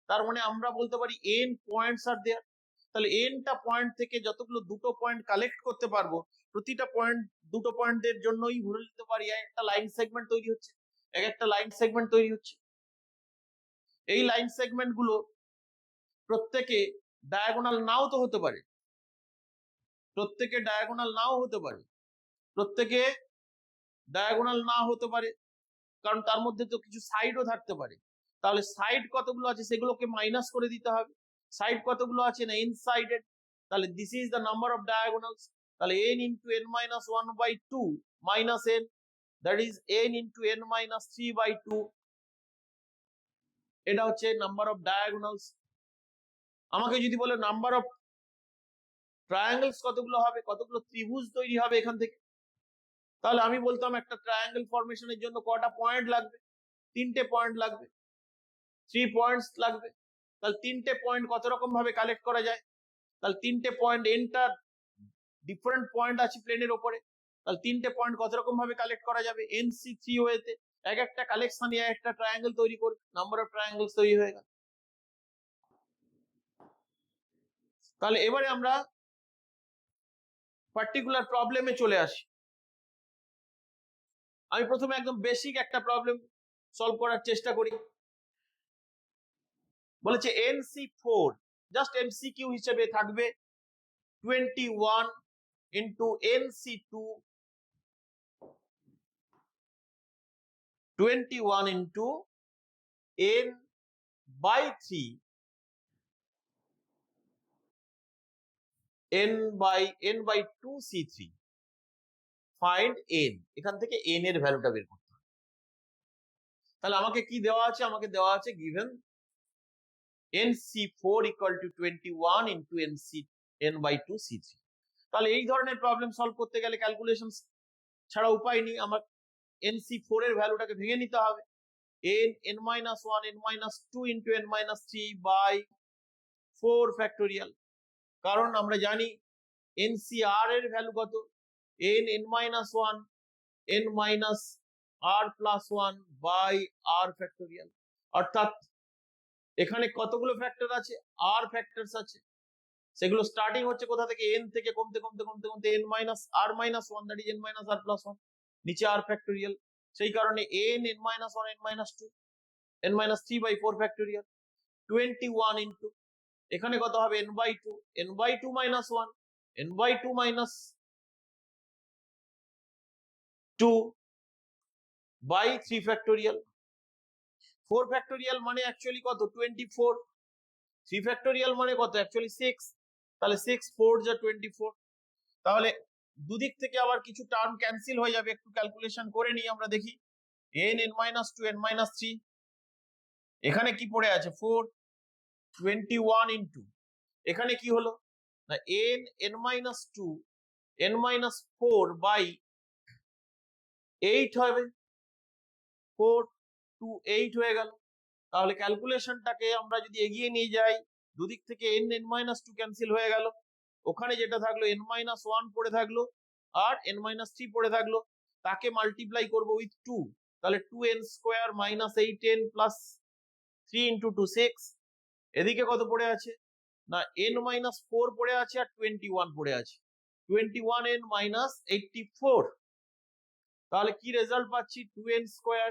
তার মানে আমরা বলতে পারি n পয়েন্টস আর দেয়ার। তাহলে nটা পয়েন্ট থেকে যতগুলো দুটো পয়েন্ট কালেক্ট করতে পারবো, প্রতিটা পয়েন্ট দুটো পয়েন্টের জন্যই ধরে নিতে পারি একটা লাইন সেগমেন্ট তৈরি হচ্ছে, একটা লাইন সেগমেন্ট তৈরি হচ্ছে। এই লাইন সেগমেন্ট গুলো প্রত্যেকে ডায়াগোনাল নাও তো হতে পারে, প্রত্যেকে ডায়াগোনাল নাও হতে পারে, প্রত্যেকে ডায়াগোনাল না হতে পারে, কারণ তার মধ্যে তো কিছু সাইডও থাকতে পারে। তাহলে সাইড কতগুলো আছে সেগুলোকে মাইনাস করে দিতে হবে। সাইড কতগুলো আছে না n-sided, তাহলে this is the number of diagonals. তাহলে n into n-1/2 minus n, that is n into n-3/2, এটা হচ্ছে নাম্বার অফ ডায়াগোনালস। আমাকে যদি বলে নাম্বার অফ ট্রায়াঙ্গেলস কতগুলো হবে, কতগুলো ত্রিভুজ তৈরি হবে এখান থেকে, তাহলে আমি বলতাম একটা ট্রায়াঙ্গেল ফরমেশনের জন্য কটা পয়েন্ট লাগবে, 3টে পয়েন্ট লাগবে, 3 পয়েন্টস লাগবে। তাহলে 3টে পয়েন্ট কত রকম ভাবে কালেক্ট করা যায়, তাহলে 3টে পয়েন্ট, nটা ডিফারেন্ট পয়েন্ট আছে প্লেনের উপরে, তাহলে 3টে পয়েন্ট কত রকম ভাবে কালেক্ট করা যাবে, nc3 ওয়েতে, এক একটা কালেকশনে একটা ট্রায়াঙ্গেল তৈরি করবে, নাম্বার অফ ট্রায়াঙ্গেলস তৈরি হয়ে গেল। তাহলে এবারে আমরা পার্টিকুলার প্রবলেমে চলে আসি। আমি প্রথমে একদম বেসিক একটা প্রবলেম সলভ করার চেষ্টা করি। বলেছে nc4, জাস্ট এমসিকিউ হিসেবে থাকবে 21 into nc2, 21 into n/3, n/2c3, find n। এখান থেকে n এর ভ্যালুটা বের করতে হবে। তাহলে আমাকে কি দেওয়া আছে, আমাকে দেওয়া আছে given nc4 equal to 21 into n/2c3। তাহলে এই ধরনের প্রবলেম সলভ করতে গেলে ক্যালকুলেশন ছাড়া উপায় নেই, আমার nc4 এর ভ্যালুটাকে ভেঙে নিতে হবে, n-1 n-2 into n-3/4 4 factorial, কারণ আমরা জানি এনসিআর এর ভ্যালু কত, n n minus 1 n minus r plus 1 by r factorial. অর্থাৎ এখানে কতগুলো ফ্যাক্টর আছে, r ফ্যাক্টরস আছে, সেগুলো স্টার্টিং হচ্ছে কোথা থেকে, n থেকে কমতে কমতে কমতে কমতে n minus r minus 1 that is n minus r plus 1, নিচে r ফ্যাক্টোরিয়াল, সেই কারণে n n minus 1 n minus 2 n minus 3 by 4 factorial 21 into এখানে কত হবে n by 2 n by 2 minus 1 n by 2 minus 2 by 3 factorial. 4 factorial মানে actually কত 24, 3 factorial মানে কত অ্যাকচুয়ালি 6, তাহলে 6 4 যা 24। তাহলে দুদিক থেকে আবার কিছু টার্ম ক্যান্সেল হয়ে যাবে, একটু ক্যালকুলেশন করে নিই আমরা দেখি। n n minus 2 n minus 3 এখানে কি পড়ে আছে 4 21 ইনটু এখানে কি হলো না n n minus 2 n minus 4 by 8 হবে, 4 2 8 হয়ে গেল। তাহলে ক্যালকুলেশনটাকে আমরা যদি এগিয়ে নিয়ে যাই, দুদিক থেকে n n minus 2 ক্যান্সেল হয়ে গেল, ওখানে যেটা থাকলো n minus 1 পড়ে থাকলো আর n minus 3 পড়ে থাকলো, তাকে মাল্টিপ্লাই করব উইথ 2, তাহলে 2n square minus 8n plus 3 into 2 6। এদিকে কত পড়ে আছে না n minus 4 পড়ে আছে আর 21 পড়ে আছে, 21n minus 84। তাহলে কি রেজাল্ট পাচ্ছি 2n স্কয়ার,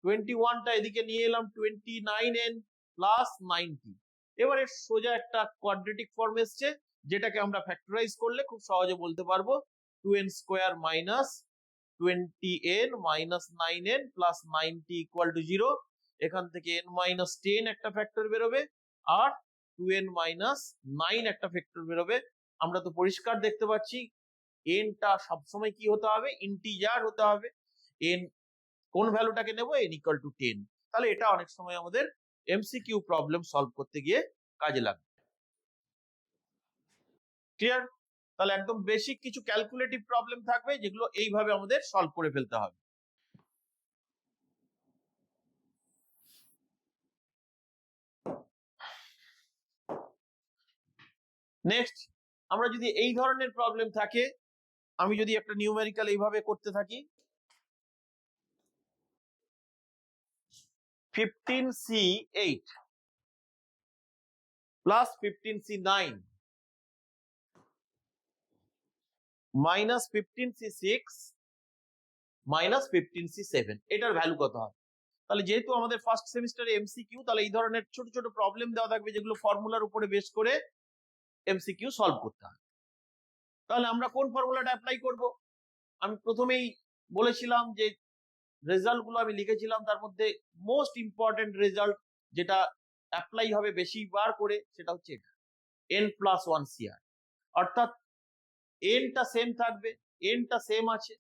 21 টা এদিকে নিয়ে এলাম 29n প্লাস 90। এবারে সোজা একটা কোয়াড্রেটিক ফর্ম এসছে, যেটাকে আমরা ফ্যাক্টরাইজ করলে খুব সহজে বলতে পারবো 2n square minus 20n minus 9n plus 90 equal to 0। এখান থেকে n মাইনাস 10 একটা ফ্যাক্টর বেরোবে আর 2n মাইনাস 9 একটা ফ্যাক্টর বেরোবে। আমরা তো পরিষ্কার দেখতে পাচ্ছি n টা সবসময় কি হতে হবে, ইন্টিজার হতে হবে। n কোন ভ্যালুটাকে নেব, n ইকুয়াল টু 10। তাহলে এটা অনেক সময় আমাদের এমসিকিউ প্রবলেম সলভ করতে গিয়ে কাজে লাগবে। ক্লিয়ার? তাহলে একদম বেসিক কিছু ক্যালকুলেটিভ প্রবলেম থাকবে যেগুলো এইভাবে আমাদের সলভ করে ফেলতে হবে। নেক্সট, আমরা যদি এই ধরনের প্রবলেম থাকে, আমি যদি একটা নিউমেরিক্যাল এইভাবে করতে থাকি 15c8 plus 15c9 minus 15c6 minus 15c7, এটার ভ্যালু কত হয়? তাহলে যেহেতু আমাদের ফার্স্ট সেমিস্টারে এমসিকিউ, তাহলে এই ধরনের ছোট ছোট প্রবলেম দেওয়া থাকবে যেগুলো ফর্মুলার উপরে বেস করে এমসিকিউ সলভ করতে হয়। তাহলে আমরা কোন ফর্মুলাটা অ্যাপ্লাই করব? আমি প্রথমেই বলেছিলাম যে রেজাল্ট গুলো আমি লিখেছিলাম, তার মধ্যে মোস্ট ইম্পর্টেন্ট রেজাল্ট যেটা অ্যাপ্লাই হবে বেশিবার করে সেটা হচ্ছে এটা n প্লাস 1 CR, অর্থাৎ n টা সেম থাকবে, n টা সেম আছে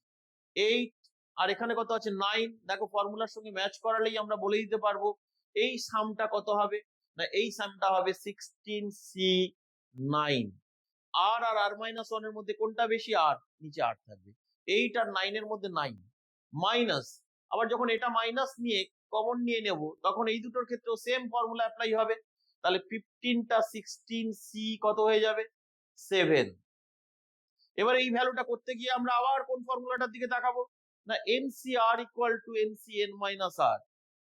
8 আর এখানে কত আছে 9। দেখো ফর্মুলার সঙ্গে ম্যাচ করালেই আমরা বলে দিতে পারবো এই সামটা কত হবে না, এই সামটা হবে 16c9। আর আর আর মাইনাস 1 এর মধ্যে কোনটা বেশি, আর নিচে আর থাকবে, 8 আর 9 এর মধ্যে 9 মাইনাস, আবার যখন এটা মাইনাস নিয়ে কমন নিয়ে নেব তখন এই দুটোর ক্ষেত্রেও সেম ফর্মুলা অ্যাপ্লাই হবে। তাহলে 15 টা 16c কত হয়ে যাবে 7। এবার এই ভ্যালুটা করতে গিয়ে আমরা আবার কোন ফর্মুলাটার দিকে তাকাবো না, NCR equal to NCN minus R.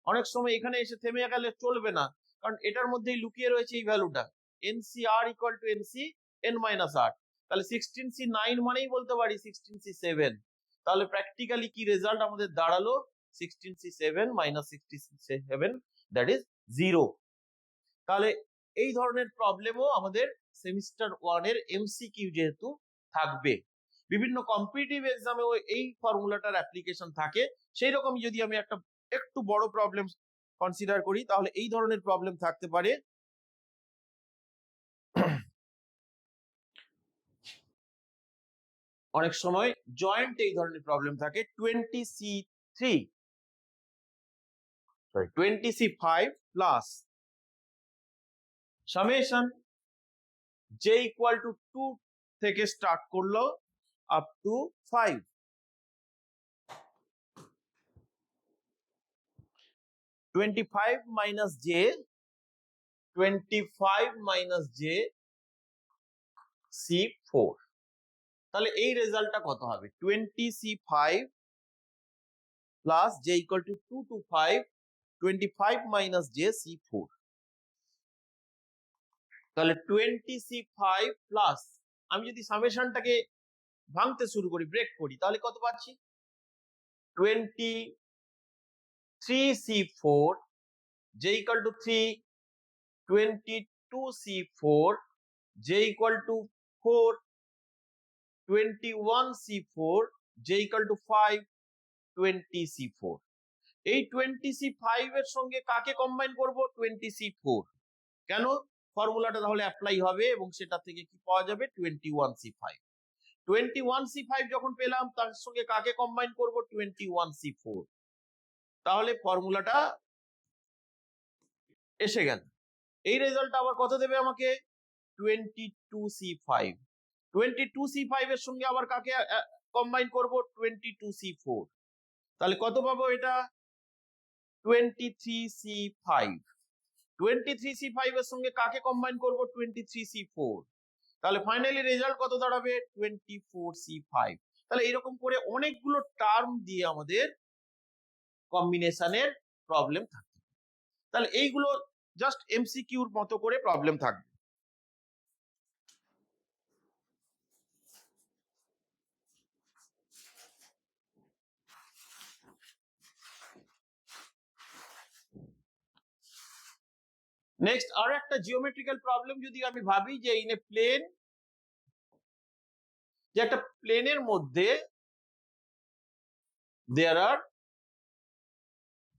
অনেক সময় এখানে এসে থেমে গেলে চলবে না, কারণ এটার মধ্যেই লুকিয়ে রয়েছে এই ভ্যালুটা NCR equal to NCN minus R. তাহলে 16c9 মানেই বলতে পারি 16c7। তাহলে প্র্যাকটিক্যালি কি রেজাল্ট আমাদের দাঁড়ালো 16c7 minus 16c7 that is 0। তাহলে এই ধরনের প্রবলেমও আমাদের সেমিস্টার 1 এর এমসিকিউ যেহেতু থাকবে, বিভিন্ন কম্পিটিটিভ এক্সামেও এই ফর্মুলাটার অ্যাপ্লিকেশন থাকে, সেই রকমই যদি আমি একটা একটু বড় প্রবলেম কনসিডার করি তাহলে এই ধরনের প্রবলেম থাকতে পারে। অনেক সময় জয়েন্ট এই ধরনের প্রবলেম থাকে 20c5 plus summation j equal to 2 থেকে স্টার্ট করলো up to 5। 25 minus j 25 minus J C4, তাহলে এই রেজাল্টটা কত হবে? 20C5 plus J equal to 225, 25 minus J C4, তাহলে 20C5 প্লাস, আমি যদি সামেশনটাকে ভাঙতে শুরু করি, ব্রেক করি, তাহলে কত পাচ্ছি? 23C4 J equal to 3, 22C4 J equal to 4, 21C4 J equal to 5, 20C4। এই 20C5 এর সঙ্গে কাকে কম্বাইন করব? 20C4। কেন? ফর্মুলাটা তাহলে অ্যাপ্লাই হবে এবং সেটা থেকে কি পাওয়া যাবে? 21C5। 21C5 যখন পেলাম, তার সঙ্গে কাকে কম্বাইন করব? 21C4। তাহলে ফর্মুলাটা এসে গেল। এই রেজাল্টটা আবার কত দেবে আমাকে? 22C5। 22C5 এর সঙ্গে আবার কাকে কম্বাইন করব? 22C4। তাহলে কত পাবো এটা? 23C5। 23C5 এর সঙ্গে কাকে কম্বাইন করব? 23C4। তাহলে ফাইনালি রেজাল্ট কত দাঁড়াবে? 24C5। তাহলে এরকম করে অনেকগুলো টার্ম দিয়ে আমাদের কম্বিনেশনের প্রবলেম থাকে। তাহলে এইগুলো জাস্ট এমসিকিউর মতো করে প্রবলেম থাকবে। নেক্সট আর একটা জিওমেট্রিক্যাল প্রবলেম যদি আমি ভাবি যে ইন এ প্লেন, যে একটা প্লেনের মধ্যে দেয়ার are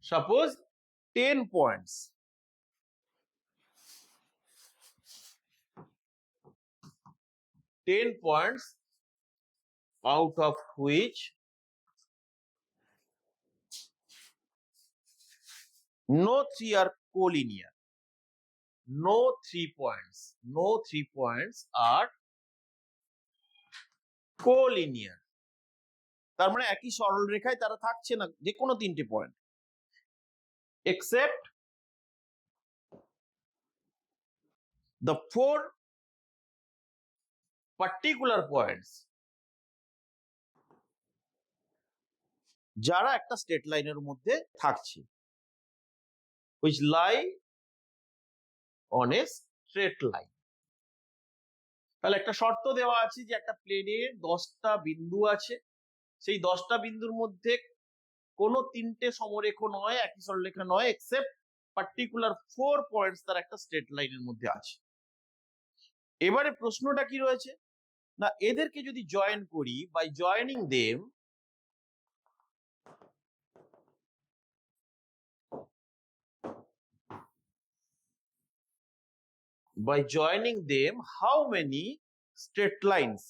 suppose 10 points, 10 points out of which no three are collinear. No 3 points are collinear. তার মানে একই সরল রেখায় তারা থাকছে না, যে কোনো 3টে point, except the 4 particular points যারা একটা স্ট্রেট লাইনের মধ্যে থাকছে, which lie on a straight line. তাহলে একটা শর্ত দেওয়া আছে যে একটা প্লেনে 10টা বিন্দু আছে, সেই 10টা বিন্দুর মধ্যে কোনো 3টে সমরেখ নয়, একই সরলরেখা নয়, এক্সেপ্ট পার্টিকুলার 4 পয়েন্টস তার একটা স্ট্রেট লাইনের মধ্যে আছে। এবারে প্রশ্নটা কি রয়েছে না, এদেরকে যদি জয়েন করি, by joining them how many straight lines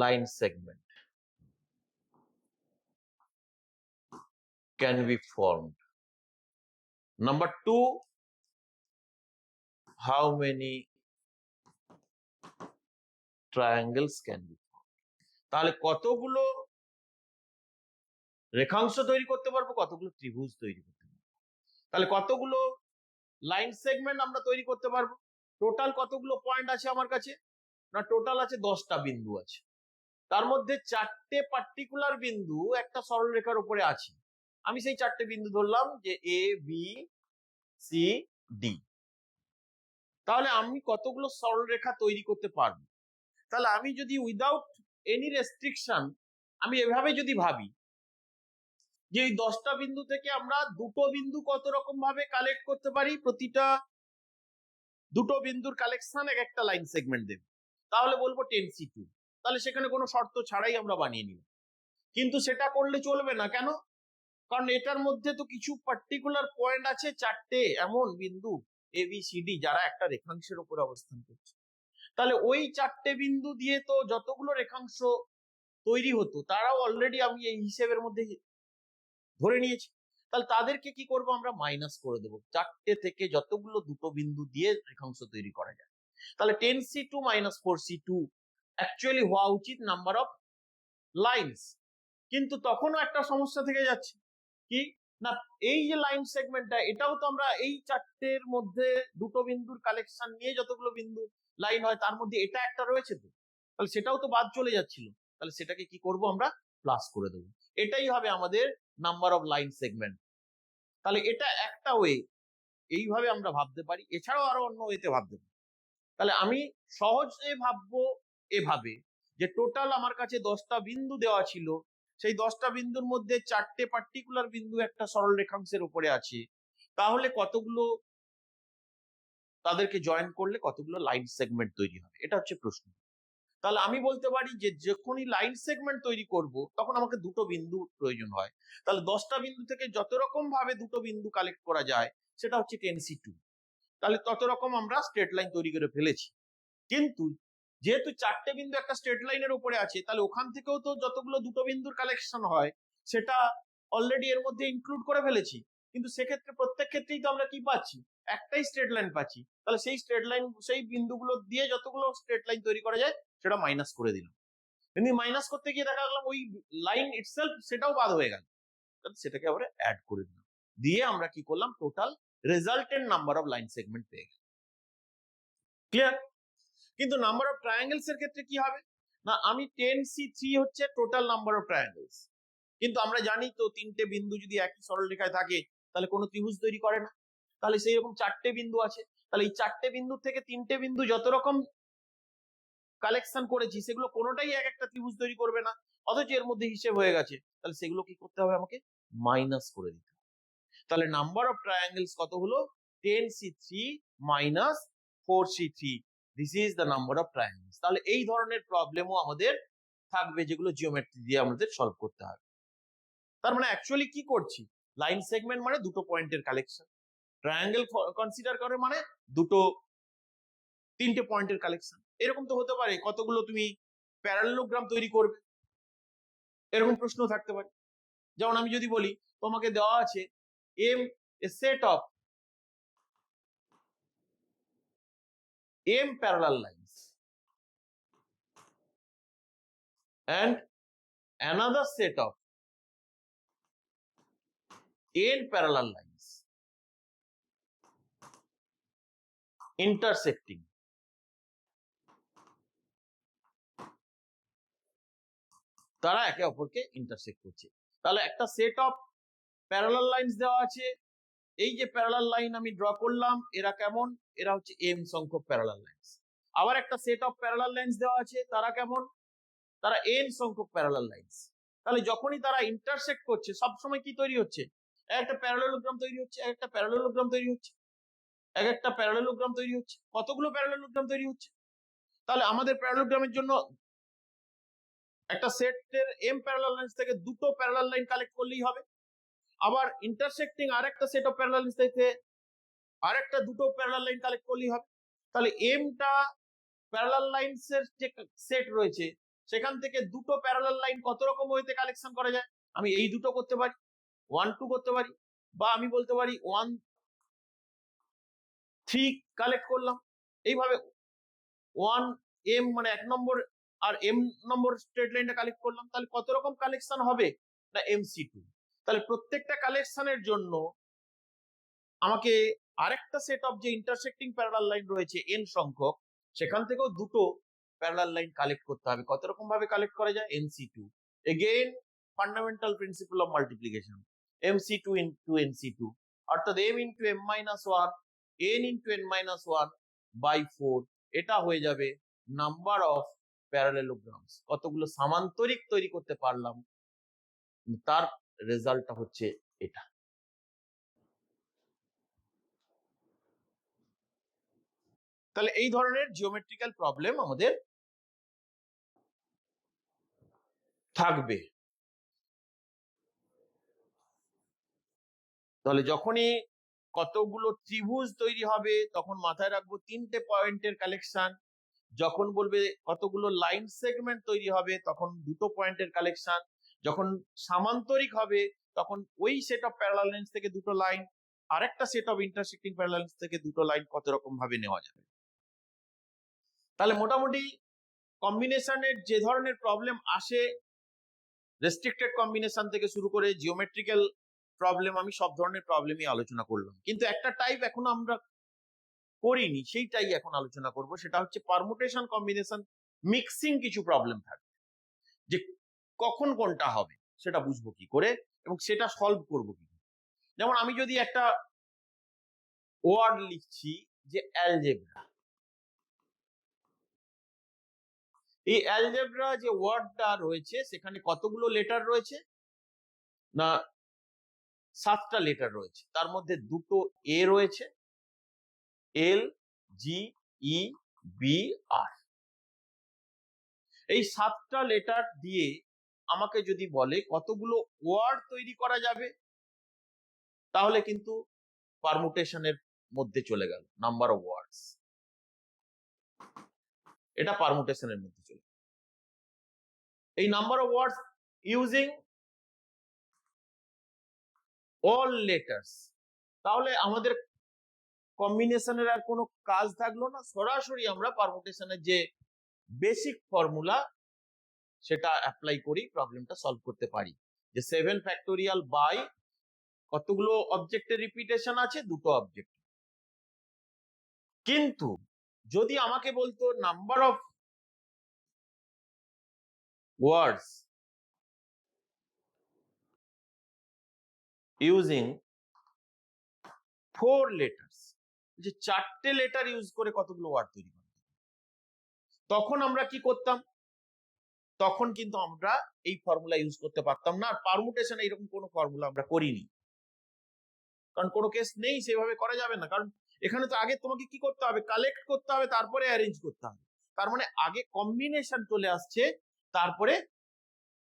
line segment can be formed? Number 2, how many triangles can be formed? তাহলে কতগুলো রেখাংশ তৈরি করতে পারবো, কতগুলো ত্রিভুজ তৈরি করতে পারবো, তাহলে কতগুলো লাইন সেগমেন্ট আমরা তৈরি করতে পারবো, টোটাল কতগুলো পয়েন্ট আছে আমার কাছে না, টোটাল আছে 10টা বিন্দু আছে, তার মধ্যে 4টে পার্টিকুলার বিন্দু একটা সরলরেখার উপরে আছে। আমি সেই 4টে বিন্দু ধরলাম যে এ বি সি ডি। তাহলে আমি কতগুলো সরলরেখা তৈরি করতে পারবো? তাহলে আমি যদি উইদাউট এনি রেস্ট্রিকশন আমি এভাবে যদি ভাবি যে এই 10টা বিন্দু থেকে আমরা দুটো বিন্দু কত রকম ভাবে কালেক্ট করতে পারি, প্রতিটা দুটো বিন্দুর কালেকশন এক একটা লাইন সেগমেন্ট দেবে, তাহলে বলবো 10C2। তাহলে সেখানে কোনো শর্ত ছাড়াই আমরা বানিয়ে নিব। কিন্তু সেটা করলে চলবে না, কেন? কারণ এটার মধ্যে তো কিছু পার্টিকুলার পয়েন্ট আছে, 4টে এমন বিন্দু এ বি সি ডি যারা একটা রেখাংশের উপরে অবস্থান করছে। তাহলে ওই 4টে বিন্দু দিয়ে তো যতগুলো রেখাংশ তৈরি হতো তারাও অলরেডি আমি এই হিসেবের মধ্যে ধরে নিয়েছি। তাহলে তাদেরকে কি করব, আমরা মাইনাস করে দেবো 4টে থেকে যতগুলো দুটো বিন্দু দিয়ে রেখাংশ তৈরি করা যায়। তাহলে 10C2 - 4C2 অ্যাকচুয়ালি হওয়া উচিত নাম্বার অফ লাইনস, কিন্তু তখনও একটা সমস্যা থেকে যাচ্ছে কি না, এই যে লাইন সেগমেন্টটা এটাও তো আমরা এই চারটের মধ্যে দুটো বিন্দুর কালেকশন নিয়ে যতগুলো বিন্দু লাইন হয় তার মধ্যে এটা একটা রয়েছে, তো তাহলে সেটাও তো বাদ চলে যাচ্ছিল, তাহলে সেটাকে কি করব আমরা প্লাস করে দেবো, এটাই হবে আমাদের নাম্বার অফ লাইন সেগমেন্ট। তাহলে এটা একটা ওয়ে, এইভাবে আমরা ভাবতে পারি, এছাড়াও আরো অন্য ওয়েতে ভাবতে পারি। তাহলে আমি সহজে ভাববো এভাবে যে টোটাল আমার কাছে 10টা বিন্দু দেওয়া ছিল, সেই 10টা বিন্দুর মধ্যে 4টে পার্টিকুলার বিন্দু একটা সরল রেখাংশের উপরে আছে, তাহলে কতগুলো তাদেরকে জয়েন করলে কতগুলো লাইন সেগমেন্ট তৈরি হবে, এটা হচ্ছে প্রশ্ন। তাহলে আমি বলতে পারি যে যখনই লাইন সেগমেন্ট তৈরি করব তখন আমাকে দুটো বিন্দু প্রয়োজন হয়, তাহলে 10টা বিন্দু থেকে যত রকম ভাবে দুটো বিন্দু কালেক্ট করা যায় সেটা হচ্ছে 10c2, তাহলে তত রকম আমরা স্ট্রেট লাইন তৈরি করে ফেলেছি। কিন্তু যেহেতু 4টে বিন্দু একটা স্ট্রেট লাইনের উপরে আছে, তাহলে ওখান থেকেও তো যতগুলো দুটো বিন্দুর কালেকশন হয় সেটা অলরেডি এর মধ্যে ইনক্লুড করে ফেলেছি, কিন্তু সেক্ষেত্রে প্রত্যেক ক্ষেত্রেই তো আমরা কি পাচ্ছি, একটাই স্ট্রেট লাইন পাচ্ছি, তাহলে সেই স্ট্রেট লাইন সেই বিন্দুগুলো দিয়ে যতগুলো স্ট্রেট লাইন তৈরি করা যায় সেটা মাইনাস করে দিলাম, কিন্তু মাইনাস করতে গিয়ে দেখা গেলাম ওই লাইন ইটসেলফ সেটাও বাদ হয়ে গেল, সেটাকে আবার অ্যাড করে দিলাম, দিয়ে আমরা কি করলাম total resultant number of line segment পেয়ে গেলাম। ক্লিয়ার? কিন্তু নাম্বার অফ ট্রায়াঙ্গেলস এর ক্ষেত্রে কি হবে না, আমি 10c3 হচ্ছে টোটাল নাম্বার অফ ট্রায়াঙ্গেলস, কিন্তু আমরা জানি তো তিনটে বিন্দু যদি একই সরলরেখায় থাকে তাহলে কোনো ত্রিভুজ তৈরি করে না, তাহলে সেই রকম 4টে বিন্দু আছে, তাহলে এই 4টে বিন্দু থেকে 3টে বিন্দু যত রকম কালেকশন করেছি সেগুলো কোনোটাই এক একটা ত্রিভুজ তৈরি করবে না, অথচ এর মধ্যে হিসেব হয়ে গেছে, তাহলে সেগুলো কি করতে হবে আমাকে মাইনাস করে দিতে হবে। তাহলে নাম্বার অফ ট্রায়াঙ্গেলস কত হলো 10c3 minus 4c3, this is the number of triangles. তাহলে এই ধরনের প্রবলেমও আমাদের থাকবে যেগুলো জিওমেট্রি দিয়ে আমাদের সলভ করতে হবে। তার মানে অ্যাকচুয়ালি কি করছি, লাইন সেগমেন্ট মানে দুটো পয়েন্টের কালেকশন, ট্রায়াঙ্গেল কনসিডার করে মানে দুটো তিনটে পয়েন্টের কালেকশন। এরকম তো হতে পারে কতগুলো তুমি প্যারালেলোগ্রাম তৈরি করবে, এরকম প্রশ্ন থাকতে পারে। যেমন আমি যদি বলি তোমাকে দেওয়া আছে m a set of m parallel lines and another set of n parallel lines intersecting, তারা একে অপরকে ইন্টারসেক্ট করছে। তাহলে একটা সেট অফ প্যারালাল লাইন্স দেওয়া আছে, এই যে প্যারালাল লাইন আমি ড্র করলাম এরা কেমন, এরা হচ্ছে m সংখ্যক প্যারালাল লাইন্স। আবার একটা সেট অফ প্যারালাল লাইন্স দেওয়া আছে, তারা কেমন, তারা n সংখ্যক প্যারালাল লাইন্স। তাহলে যখনই তারা ইন্টারসেক্ট করছে সবসময় কি তৈরি হচ্ছে, একটা প্যারালেলোগ্রাম তৈরি হচ্ছে, একটা প্যারালেলোগ্রাম তৈরি হচ্ছে, একটা প্যারালেলোগ্রাম তৈরি হচ্ছে, কতগুলো প্যারালেলোগ্রাম তৈরি হচ্ছে। তাহলে আমাদের প্যারালেলোগ্রামের জন্য একটা সেটের m প্যারালাল লাইন্স থেকে দুটো প্যারালাল লাইন কালেক্ট করলেই হবে, আবার ইন্টারসেক্টিং আরেকটা সেট অফ প্যারালাল লাইন্স থেকে আরেকটা দুটো প্যারালাল লাইন কালেক্ট করলেই হবে। তাহলে mটা প্যারালাল লাইন্সের যে সেট রয়েছে সেখান থেকে দুটো প্যারালাল লাইন কত রকম ওয়েতে কালেকশন করা যায়, আমি এই দুটো করতে পারি, 1 2 করতে পারি, বা আমি বলতে পারি 1 3 কালেক্ট করলাম, এইভাবে 1 m মানে 1 নম্বর আর m নম্বর স্ট্রেট লাইনটা কালেক্ট করলাম, তাহলে কত রকম কালেকশন হবে না mc2। তাহলে প্রত্যেকটা কালেকশনের জন্য আমাকে আরেকটা সেট অফ যে ইন্টারসেক্টিং প্যারালাল লাইন রয়েছে n সংখ্যক, সেখান থেকেও দুটো প্যারালাল লাইন কালেক্ট করতে হবে। কত রকম ভাবে কালেক্ট করা যায়, nc2, again fundamental principle of multiplication, mc2 into nc2, অর্থাৎ m into m minus 1 n into n minus 1 by 4, এটা হয়ে যাবে নাম্বার অফ প্যারালেলোগ্রামস, কতগুলো সামান্তরিক তৈরি করতে পারলাম, তার রেজাল্টটা হচ্ছে এটা। তাহলে এই ধরনের জিওমেট্রিক্যাল প্রবলেম আমাদের থাকবে। তাহলে যখনই কতগুলো ত্রিভুজ তৈরি হবে তখন মাথায় রাখবো তিনটে পয়েন্টের কালেকশন, যখন বলবে কতগুলো লাইন সেগমেন্ট তৈরি হবে তখন দুটো পয়েন্টের কালেকশন, যখন সামান্তরিক হবে তখন ওই সেট অফ প্যারালাল লাইন্স থেকে দুটো লাইন, আরেকটা set of intersecting parallel lines থেকে দুটো লাইন কত রকম ভাবে নেওয়া যাবে। তাহলে মোটামুটি কম্বিনেশনের যে ধরনের প্রবলেম আসে, রেস্ট্রিক্টেড কম্বিনেশন থেকে শুরু করে জিওমেট্রিক্যাল প্রবলেম, আমি সব ধরনের প্রবলেমই আলোচনা করলাম, কিন্তু একটা টাইপ এখনো আমরা করিনি, সেইটাই এখন আলোচনা করব। সেটা হচ্ছে পারমুটেশন কম্বিনেশন মিক্সিং কিছু প্রবলেম থাকে, যে কখন কোনটা হবে সেটা বুঝবো কি করে এবং সেটা সলভ করবো কি করে। যেমন আমি যদি একটা ওয়ার্ড লিখছি যে অ্যালজেব্রা, এই অ্যালজেব্রা যে ওয়ার্ডটা রয়েছে সেখানে কতগুলো লেটার রয়েছে, না 7টা লেটার রয়েছে। তার মধ্যে দুটো এ রয়েছে, এল, জি, ই, বি, আর। এই 7টা লেটার দিয়ে আমাকে যদি বলে কতগুলো ওয়ার্ড তৈরি করা যাবে, তাহলে কিন্তু পারমুটেশনের মধ্যে চলে গেল, নাম্বার অফ ওয়ার্ডস, এটা পারমুটেশনের মধ্যে চলে গেল। এই number of words using all letters, তাহলে আমাদের কম্বিনেশনের আর কোনো কাজ থাকলো না, সরাসরি আমরা পারমুটেশনের যে বেসিক ফর্মুলা সেটা অ্যাপ্লাই করি, প্রবলেমটা সলভ করতে পারি। যে 7 ফ্যাক্টোরিয়াল বাই কতগুলো অবজেক্টের রিপিটেশন আছে, দুটো অবজেক্ট। কিন্তু যদি আমাকে বলতো number of words using 4 letters, যে 4টে লেটার ইউজ করে কতগুলো ওয়ার্ড তৈরি করা, তখন আমরা কি করতাম? তখন কিন্তু আমরা এই ফর্মুলা ইউজ করতে পারতাম না। আর পারমুটেশনে এরকম কোনো ফর্মুলা আমরা করিনি, কারণ কোনো কেস নেই, সেভাবে করা যাবে না। কারণ এখানে তো আগে তোমাকে কি করতে হবে, কালেক্ট করতে হবে, তারপরে অ্যারেঞ্জ করতে হবে। তার মানে আগে কম্বিনেশন চলে আসছে, তারপরে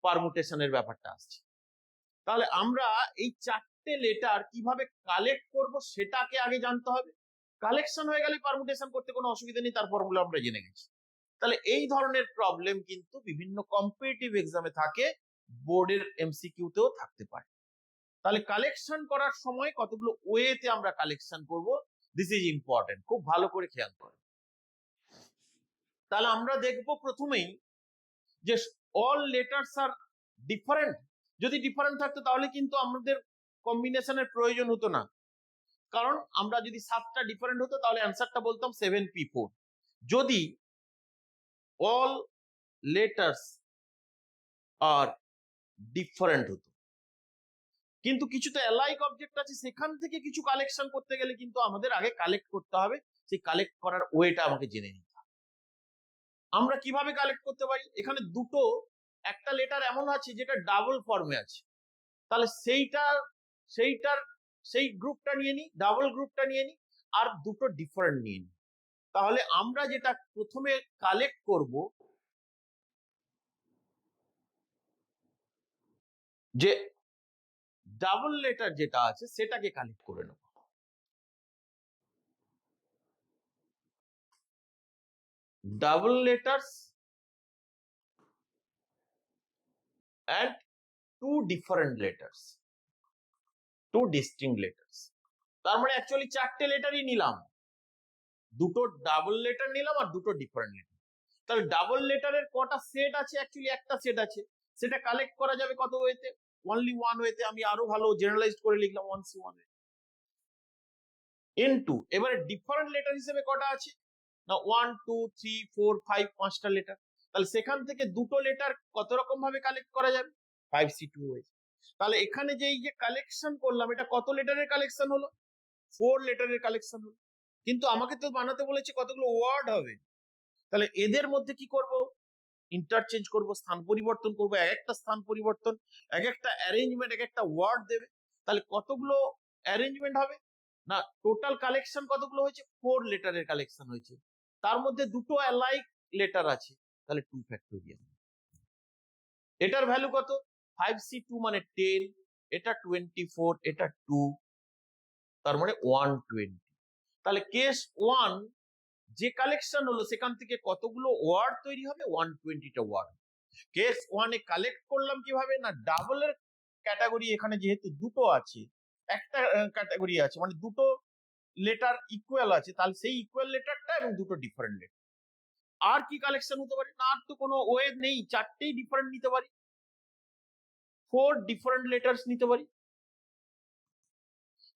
পারমুটেশনের ব্যাপারটা আসছে। তাহলে আমরা এই 4টে লেটার কিভাবে কালেক্ট করব সেটাকে আগে জানতে হবে। কালেকশন হয়ে গেলে পারমুটেশন করতে কোনো অসুবিধা নেই, তার ফর্মুলা আমরা জেনে গেছি। তাহলে এই ধরনের প্রবলেম কিন্তু বিভিন্ন কম্পিটিটিভ এক্সামে থাকে, বোর্ডের এমসিকিউতেও থাকতে পারে। তাহলে কালেকশন করার সময় কতগুলো ওয়েতে আমরা কালেকশন করব, দিস ইজ ইম্পর্টেন্ট, খুব ভালো করে খেয়াল করো। তাহলে আমরা দেখব প্রথমেই যে অল লেটার্স আর ডিফারেন্ট। যদি ডিফারেন্ট থাকতো তাহলে কিন্তু আমাদের কম্বিনেশনের প্রয়োজন হতো না, কারণ আমরা যদি 7টা ডিফারেন্ট হতো তাহলে অ্যান্সারটা বলতাম 7p4। যদি অল লেটার্স আর ডিফারেন্ট হতো, কিন্তু কিছু তো অ্যালাইক অবজেক্ট আছে, সেখান থেকে কিছু কালেকশন করতে গেলে কিন্তু আমাদের আগে কালেক্ট করতে হবে, সেই কালেক্ট করার ওয়েটা আমাকে জেনে নিতে হবে। আমরা কিভাবে কালেক্ট করতে পারি? এখানে দুটো, একটা লেটার এমন আছে যেটা ডাবল ফর্মে আছে, তাহলে সেইটার সেই গ্রুপটা নিয়ে নি, ডাবল গ্রুপটা নিয়ে নি, আর দুটো ডিফারেন্ট নিয়ে নি। তাহলে আমরা যেটা প্রথমে কালেক্ট করব, যে ডাবল লেটার যেটা আছে সেটাকে কালেক্ট করে নেব। Double letters and two different letters, two distinct letters। তার মানে অ্যাকচুয়ালি 4টে লেটারই নিলাম, দুটো ডাবল লেটার নিলাম আর দুটো ডিফারেন্ট লেটার। তাহলে ডাবল লেটারের কটা সেট আছে? অ্যাকচুয়ালি একটা সেট আছে, সেটা কালেক্ট করা যাবে কত ওয়েতে? অনলি ওয়ান ওয়েতে। আমি আরো ভালো জেনারেলাইজড করে লিখলাম 1c1 ইনটু, এবারে ডিফারেন্ট লেটার হিসেবে কটা আছে না 1 2 3 4 5, 5টা লেটার। তাহলে সেখান থেকে দুটো লেটার কত রকম ভাবে কালেক্ট করা যাবে? 5c2 হয়েছে। তাহলে এখানে যে এই যে কালেকশন করলাম, এটা কত লেটারের কালেকশন হলো? 4 লেটারের কালেকশন হলো। কিন্তু আমাকে তো বানাতে বলেছে কতগুলো ওয়ার্ড হবে, তাহলে এদের মধ্যে কি করব? ইন্টারচেঞ্জ করব, স্থান পরিবর্তন করব। এক একটা স্থান পরিবর্তন, এক একটা অ্যারেঞ্জমেন্ট, এক একটা ওয়ার্ড দেবে। তাহলে কতগুলো অ্যারেঞ্জমেন্ট হবে না, টোটাল কালেকশন কতগুলো হয়েছে? 4 লেটারের কালেকশন হয়েছে, তার মধ্যে দুটো অ্যালাইক লেটার আছে, তাহলে 2 ফ্যাক্টোরিয়াল। এটার ভ্যালু কত? 5c2 মানে 10, এটা 24, এটা 2, তার মানে 120। তাহলে কেস 1 যে কালেকশন হলো সেখান থেকে কতগুলো ওয়ার্ড তৈরি হবে? 120টা ওয়ার্ড। কেস 1 এ কালেক্ট করলাম কিভাবে না, ডাবলের ক্যাটাগরি এখানে যেহেতু দুটো আছে, একটা ক্যাটাগরি আছে মানে দুটো লেটার ইকুয়াল আছে, তাহলে সেই ইকুয়াল লেটারটা এবং দুটো ডিফারেন্ট লেটার, আর কি কালেকশন হতে পারে না, আর তো কোনো ওয়ে নেই, চারটেই ডিফারেন্ট নিতে পারি, 4 ডিফারেন্ট লেটার্স নিতে পারি।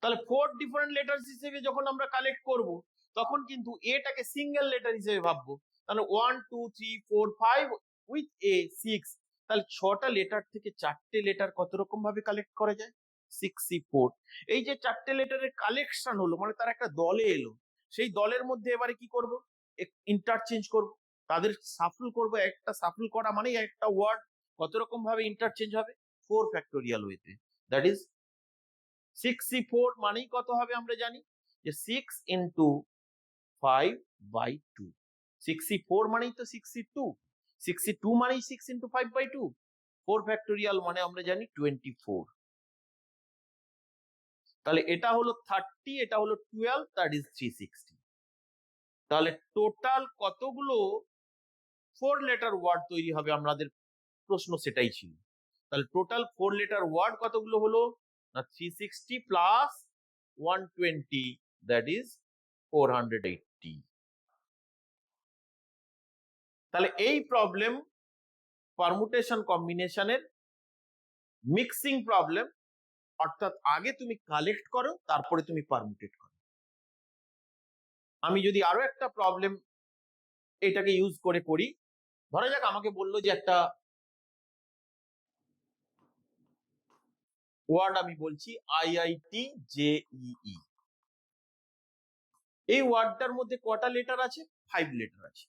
তাহলে 4 ডিফারেন্ট লেটার্স হিসেবে যখন আমরা কালেক্ট করব তখন কিন্তু এটাকে সিঙ্গেল লেটার হিসেবে ভাববো। তাহলে 1 2 3 4 5 উইথ এ 6, তাহলে 6টা লেটার থেকে 4টে লেটার কত রকম ভাবে কালেক্ট করা যায়, 6C4। এই যে 4টে লেটারের কালেকশন হলো মানে তার একটা দলে এলো, সেই দলের মধ্যে এবারে কি করব, ইন্টারচেঞ্জ করব, তাদের সাফল করব। একটা সাফল করা মানে একটা ওয়ার্ড কত রকম ভাবে ইন্টারচেঞ্জ হবে, 4 ফ্যাক্টোরিয়াল ওয়েতে। দ্যাট ইজ 6C4 মানেই কত হবে আমরা জানি যে 6 ইন্টু 5/2। 6C4 মানেই তো 6C2, 6C2 মানেই 6 ইন্টু 5/2, 4 ফ্যাক্টোরিয়াল মানে আমরা জানি 24। তাহলে এটা হলো 30, এটা হলো 12, দ্যাট ইজ 360। তাহলে টোটাল কতগুলো 4 লেটার ওয়ার্ড তৈরি হবে, আমাদের প্রশ্ন সেটাই ছিল। তাহলে টোটাল 4 লেটার ওয়ার্ড কতগুলো হলো না 360 প্লাস 120, দ্যাট ইজ 480। তাহলে এই প্রবলেম পারমুটেশন কম্বিনেশনের মিক্সিং প্রবলেম, অর্থাৎ আগে তুমি কালেক্ট করো তারপরে তুমি পারমুটেট করো। আমি যদি আরো একটা প্রবলেম এটাকে ইউজ করে করি, ধরা যাক আমাকে বললো যে একটা ওয়ার্ড আমি বলছি IITJEE, এই ওয়ার্ডটার মধ্যে কটা লেটার আছে, 5 লেটার আছে।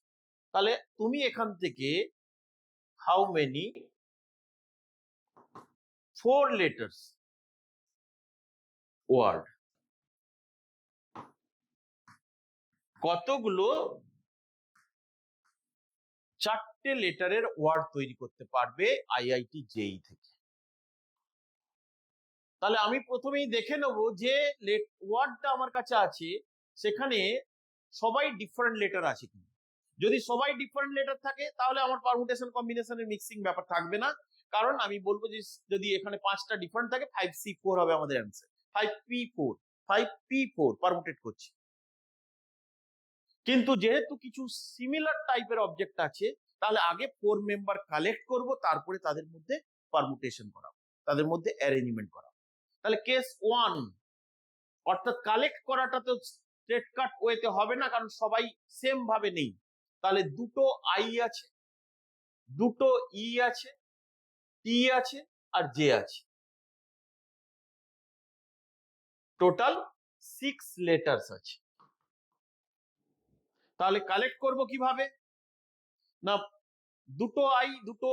তাহলে তুমি এখান থেকে হাউ মেনি 4 লেটার্স ওয়ার্ড, কতগুলো 4টে লেটারের ওয়ার্ড তৈরি করতে পারবে IITJEE থেকে। তাহলে আমি প্রথমেই দেখে নেব যে ওয়ার্ডটা আমার কাছে আছে সেখানে সবাই ডিফারেন্ট লেটার আছে কিনা। যদি সবাই ডিফারেন্ট লেটার থাকে তাহলে আমার পারমুটেশন কম্বিনেশনের মিক্সিং ব্যাপার থাকবে না, কারণ আমি বলবো যে যদি এখানে 5টা ডিফারেন্ট থাকে 5C4 হবে আমাদের অ্যান্সার, 5P4, 5P4 পারমুটেট করছি। কিন্তু যেহেতু কিছু সিমিলার টাইপের অবজেক্ট আছে তাহলে আগে 4 মেম্বার কালেক্ট করব, তারপরে তাদের মধ্যে পারমুটেশন করাবো, তাদের মধ্যে অ্যারেঞ্জমেন্ট করাবো। তাহলে কেস 1, অর্থাৎ কালেক্ট করাটা তো স্ট্রেট কাট ওয়েতে হবে না কারণ সবাই সেম ভাবে নেই। তাহলে দুটো আই আছে, দুটো ই আছে, টি আছে আর জে আছে, টোটাল 6 লেটার্স আছে। তাহলে কালেক্ট করব কিভাবে না, দুটো আই দুটো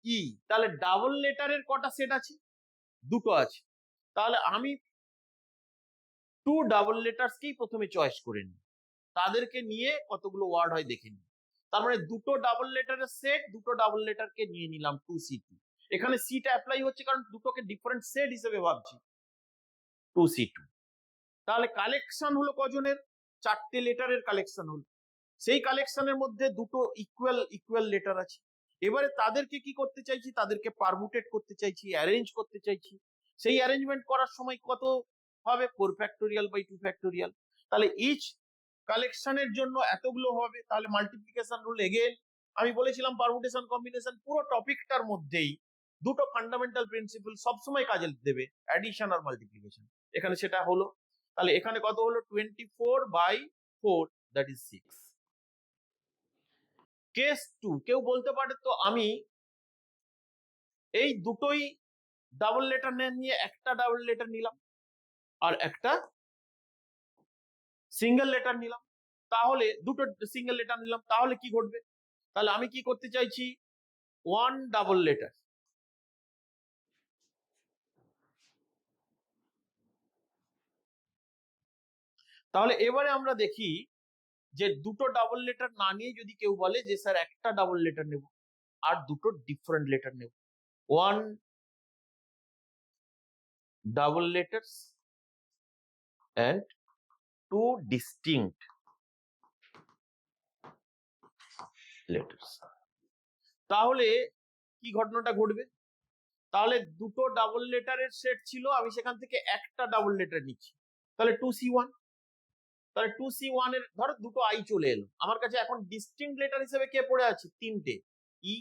ই, তাহলে ডাবল লেটারের কটা সেট আছে, দুটো আছে। তাহলে আমি 2 ডাবল লেটার্সকেই প্রথমে চয়েস করে নিই, তাদেরকে নিয়ে কতগুলো ওয়ার্ড হয় দেখে নিই। তার মানে দুটো ডাবল লেটারের সেট, দুটো ডাবল লেটারকে নিয়ে নিলাম 2C2। এখানে সিটা অ্যাপ্লাই হচ্ছে কারণ দুটোকে ডিফারেন্ট সেট হিসেবে ভাবছি, 2C2। তাহলে কালেকশন হলো কজনের, 4টে লেটারের কালেকশন হলো। সেই কালেকশনের মধ্যে দুটো ইকুয়াল লেটার আছে। এবারে তাদেরকে কি করতে চাইছি, তাদেরকে পারমুটেট করতে চাইছি, অ্যারেঞ্জ করতে চাইছি। সেই অ্যারেঞ্জমেন্ট করার সময় কত হবে, 4 ফ্যাক্টোরিয়াল বাই 2 ফ্যাক্টোরিয়াল। তাহলে ইচ কালেকশনের জন্য এতগুলো হবে। তাহলে মাল্টিপ্লিকেশন রুল এগেন, আমি বলেছিলাম পারমুটেশন কম্বিনেশন পুরো টপিকটার মধ্যেই দুটো ফান্ডামেন্টাল প্রিন্সিপাল সবসময় কাজে দেবে, অ্যাডিশন আর মাল্টিপ্লিকেশন। এখানে সেটা হলো। তাহলে এখানে কত হলো, 24/4, দ্যাট ইজ 6। কেস 2, কেউ বলতে পারে তো আমি এই দুটোই ডাবল লেটার নিয়ে একটা ডাবল লেটার নিলাম আর একটা সিঙ্গেল লেটার নিলাম, তাহলে দুটো সিঙ্গেল লেটার নিলাম, তাহলে কি ঘটবে। তাহলে আমি কি করতে চাইছি, 1 ডাবল লেটার। তাহলে এবারে আমরা দেখি যে দুটো ডাবল লেটার না নিয়ে যদি কেউ বলে যে স্যার একটা ডাবল লেটার নেব আর দুটো ডিফারেন্ট লেটার নেব, 1 double letters and 2 distinct letters, তাহলে কি ঘটনাটা ঘটবে, তাহলে দুটো ডাবল লেটারের সেট ছিল, আমি সেখান থেকে একটা ডাবল লেটার নিচ্ছি, তাহলে 2C1। তাহলে 2C1 এর ধরো দুটো আই চলে এলো আমার কাছে, এখন ডিস্টিংক্ট লেটার হিসেবে কে পড়ে আছে? তিনটে, ই,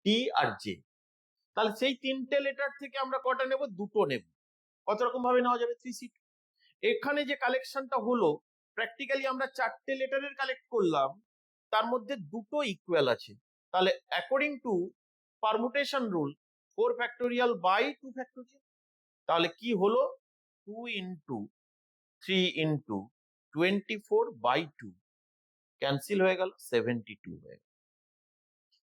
টি আর জে। তাহলে সেই তিনটে লেটার থেকে আমরা কটা নেব? দুটো নেব। কত রকম ভাবে নেওয়া যাবে? 3C2। এখানে যে কালেকশনটা হলো, প্র্যাকটিক্যালি আমরা চারটে লেটারের কালেক্ট করলাম, তার মধ্যে দুটো ইকুয়াল আছে। তাহলে according to permutation rule 4 factorial by 2 factorial, তাহলে কি হলো? 2 ইন্টু 3 ইন্টু 24 বাই 2 ক্যান্সেল হয়ে গেল, 72 হয়ে গেল।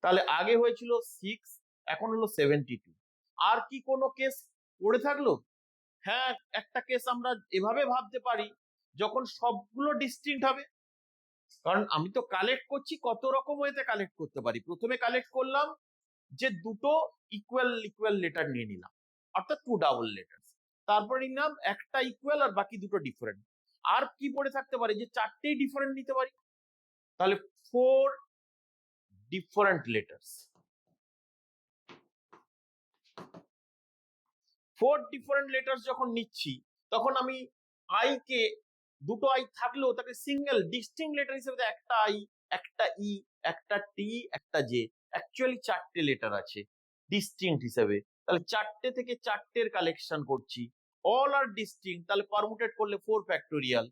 তাহলে আগে হয়েছিল 6, এখন হলো 72। আর কি কোনো কেস পড়ে থাকলো? হ্যাঁ, একটা কেস আমরা এভাবে ভাবতে পারি, যখন সবগুলো ডিস্টিংক্ট হবে। কারণ আমি তো কালেক্ট করছি, কত রকম ওয়েতে কালেক্ট করতে পারি। প্রথমে কালেক্ট করলাম যে দুটো ইকুয়াল লেটার নিয়ে নিলাম, অর্থাৎ 2 ডাবল লেটার। তারপরে নিলাম একটা ইকুয়াল আর বাকি দুটো ডিফারেন্ট। আর কি পড়ে থাকতে পারে? যে চারটেই ডিফারেন্ট নিতে পারি। তাহলে 4 ডিফারেন্ট লেটার্স, 4 ডিফারেন্ট লেটার্স যখন নিচ্ছি, তখন আমি আই কে, দুটো আই থাকলেও তাকে সিঙ্গেল ডিস্টিংক্ট লেটার হিসেবে, একটা আই, একটা ই, একটা টি, একটা জে, অ্যাকচুয়ালি চারটে লেটার আছে ডিস্টিংক্ট হিসেবে। তাহলে চারটে থেকে চারটের কালেকশন করছি, অল আর ডিস্টিংক্ট। তাহলে পারমুটেট করলে 4 ফ্যাক্টোরিয়াল,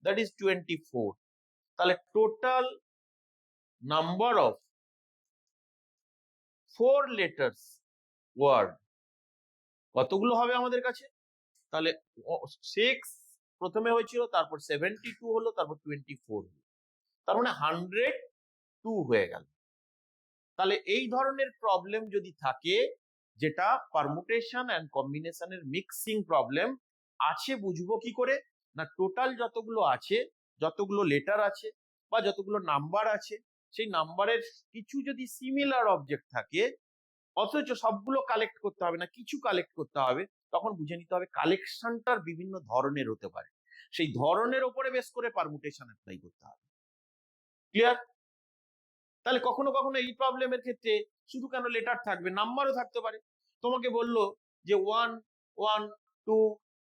দ্যাট ইজ 24। তাহলে total number of 4 letters word কতগুলো হবে আমাদের কাছে? তাহলে 6 প্রথমে হয়েছিল, তারপর 72 হলো, তারপর 24 হলো, তার মানে 102 হয়ে গেল। তাহলে এই ধরনের প্রবলেম যদি থাকে, যেটা পারমুটেশন এন্ড কম্বিনেশনের মিক্সিং প্রবলেম আছে, বুঝবো কি করে? না, টোটাল যতগুলো আছে, যতগুলো লেটার আছে বা যতগুলো নাম্বার আছে, সেই নাম্বারের কিছু যদি সিমিলার অবজেক্ট থাকে, অথচ সবগুলো কালেক্ট করতে হবে না, কিছু কালেক্ট করতে হবে, তখন বুঝে নিতে হবে কালেকশনটার বিভিন্ন ধরনের হতে পারে। সেই ধরনের উপরে বেস করে পারমুটেশন অ্যাপ্লাই করতে হবে। ক্লিয়ার? তাহলে কখনো কখনো এই প্রবলেমের ক্ষেত্রে শুধু কেন লেটার থাকবে, নাম্বারও থাকতে পারে। তোমাকে বললো যে 1 1 2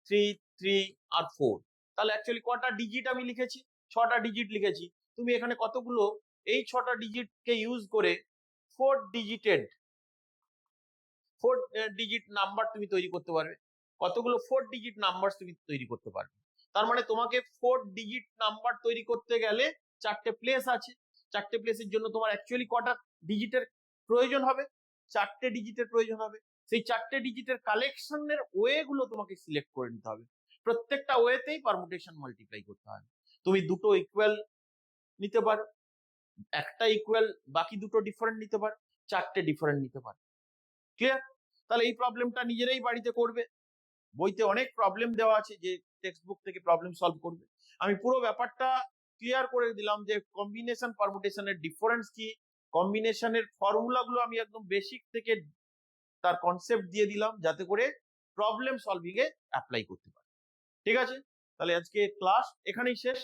3 3 আর 4, তাহলে অ্যাকচুয়ালি কটা ডিজিট আমি লিখেছি? 6টা ডিজিট লিখেছি। তুমি এখানে কতগুলো এই 6টা ডিজিটকে ইউজ করে 4 ডিজিট নাম্বার তুমি তৈরি করতে পারবে। কতগুলো 4 ডিজিট নাম্বার তুমি তৈরি করতে পারবে। তার মানে তোমাকে 4 ডিজিট নাম্বার তৈরি করতে গেলে চারটে প্লেস আছে। চারটে প্লেসের জন্য তোমার অ্যাকচুয়ালি কটা ডিজিটের প্রয়োজন হবে? চারটে ডিজিটের প্রয়োজন হবে। সেই চারটে ডিজিটের কালেকশনের ওয়ে গুলো তোমাকে সিলেক্ট করে নিতে হবে। প্রত্যেকটা ওয়েতেই পারমুটেশন মাল্টিপ্লাই করতে হবে। তুমি দুটো ইকুয়াল নিতে পারো, একটা ইকুয়াল, বাকি দুটো ডিফারেন্ট নিতে পারো, চারটে ডিফারেন্ট নিতে পারো। ক্লিয়ার? তাহলে এই প্রবলেমটা নিজেরাই বাড়িতে করবে। বইতে অনেক প্রবলেম দেওয়া আছে, যে টেক্সট বুক থেকে প্রবলেম সলভ করবে। আমি পুরো ব্যাপারটা ক্লিয়ার করে দিলাম, যে কম্বিনেশন পারমুটেশনের ডিফারেন্স কি, কম্বিনেশনের ফর্মুলাগুলো আমি একদম বেসিক থেকে তার কনসেপ্ট দিয়ে দিলাম, যাতে করে প্রবলেম সলভিং এ অ্যাপ্লাই করতে পারে। ঠিক আছে? তাহলে আজকে ক্লাস এখানেই শেষ।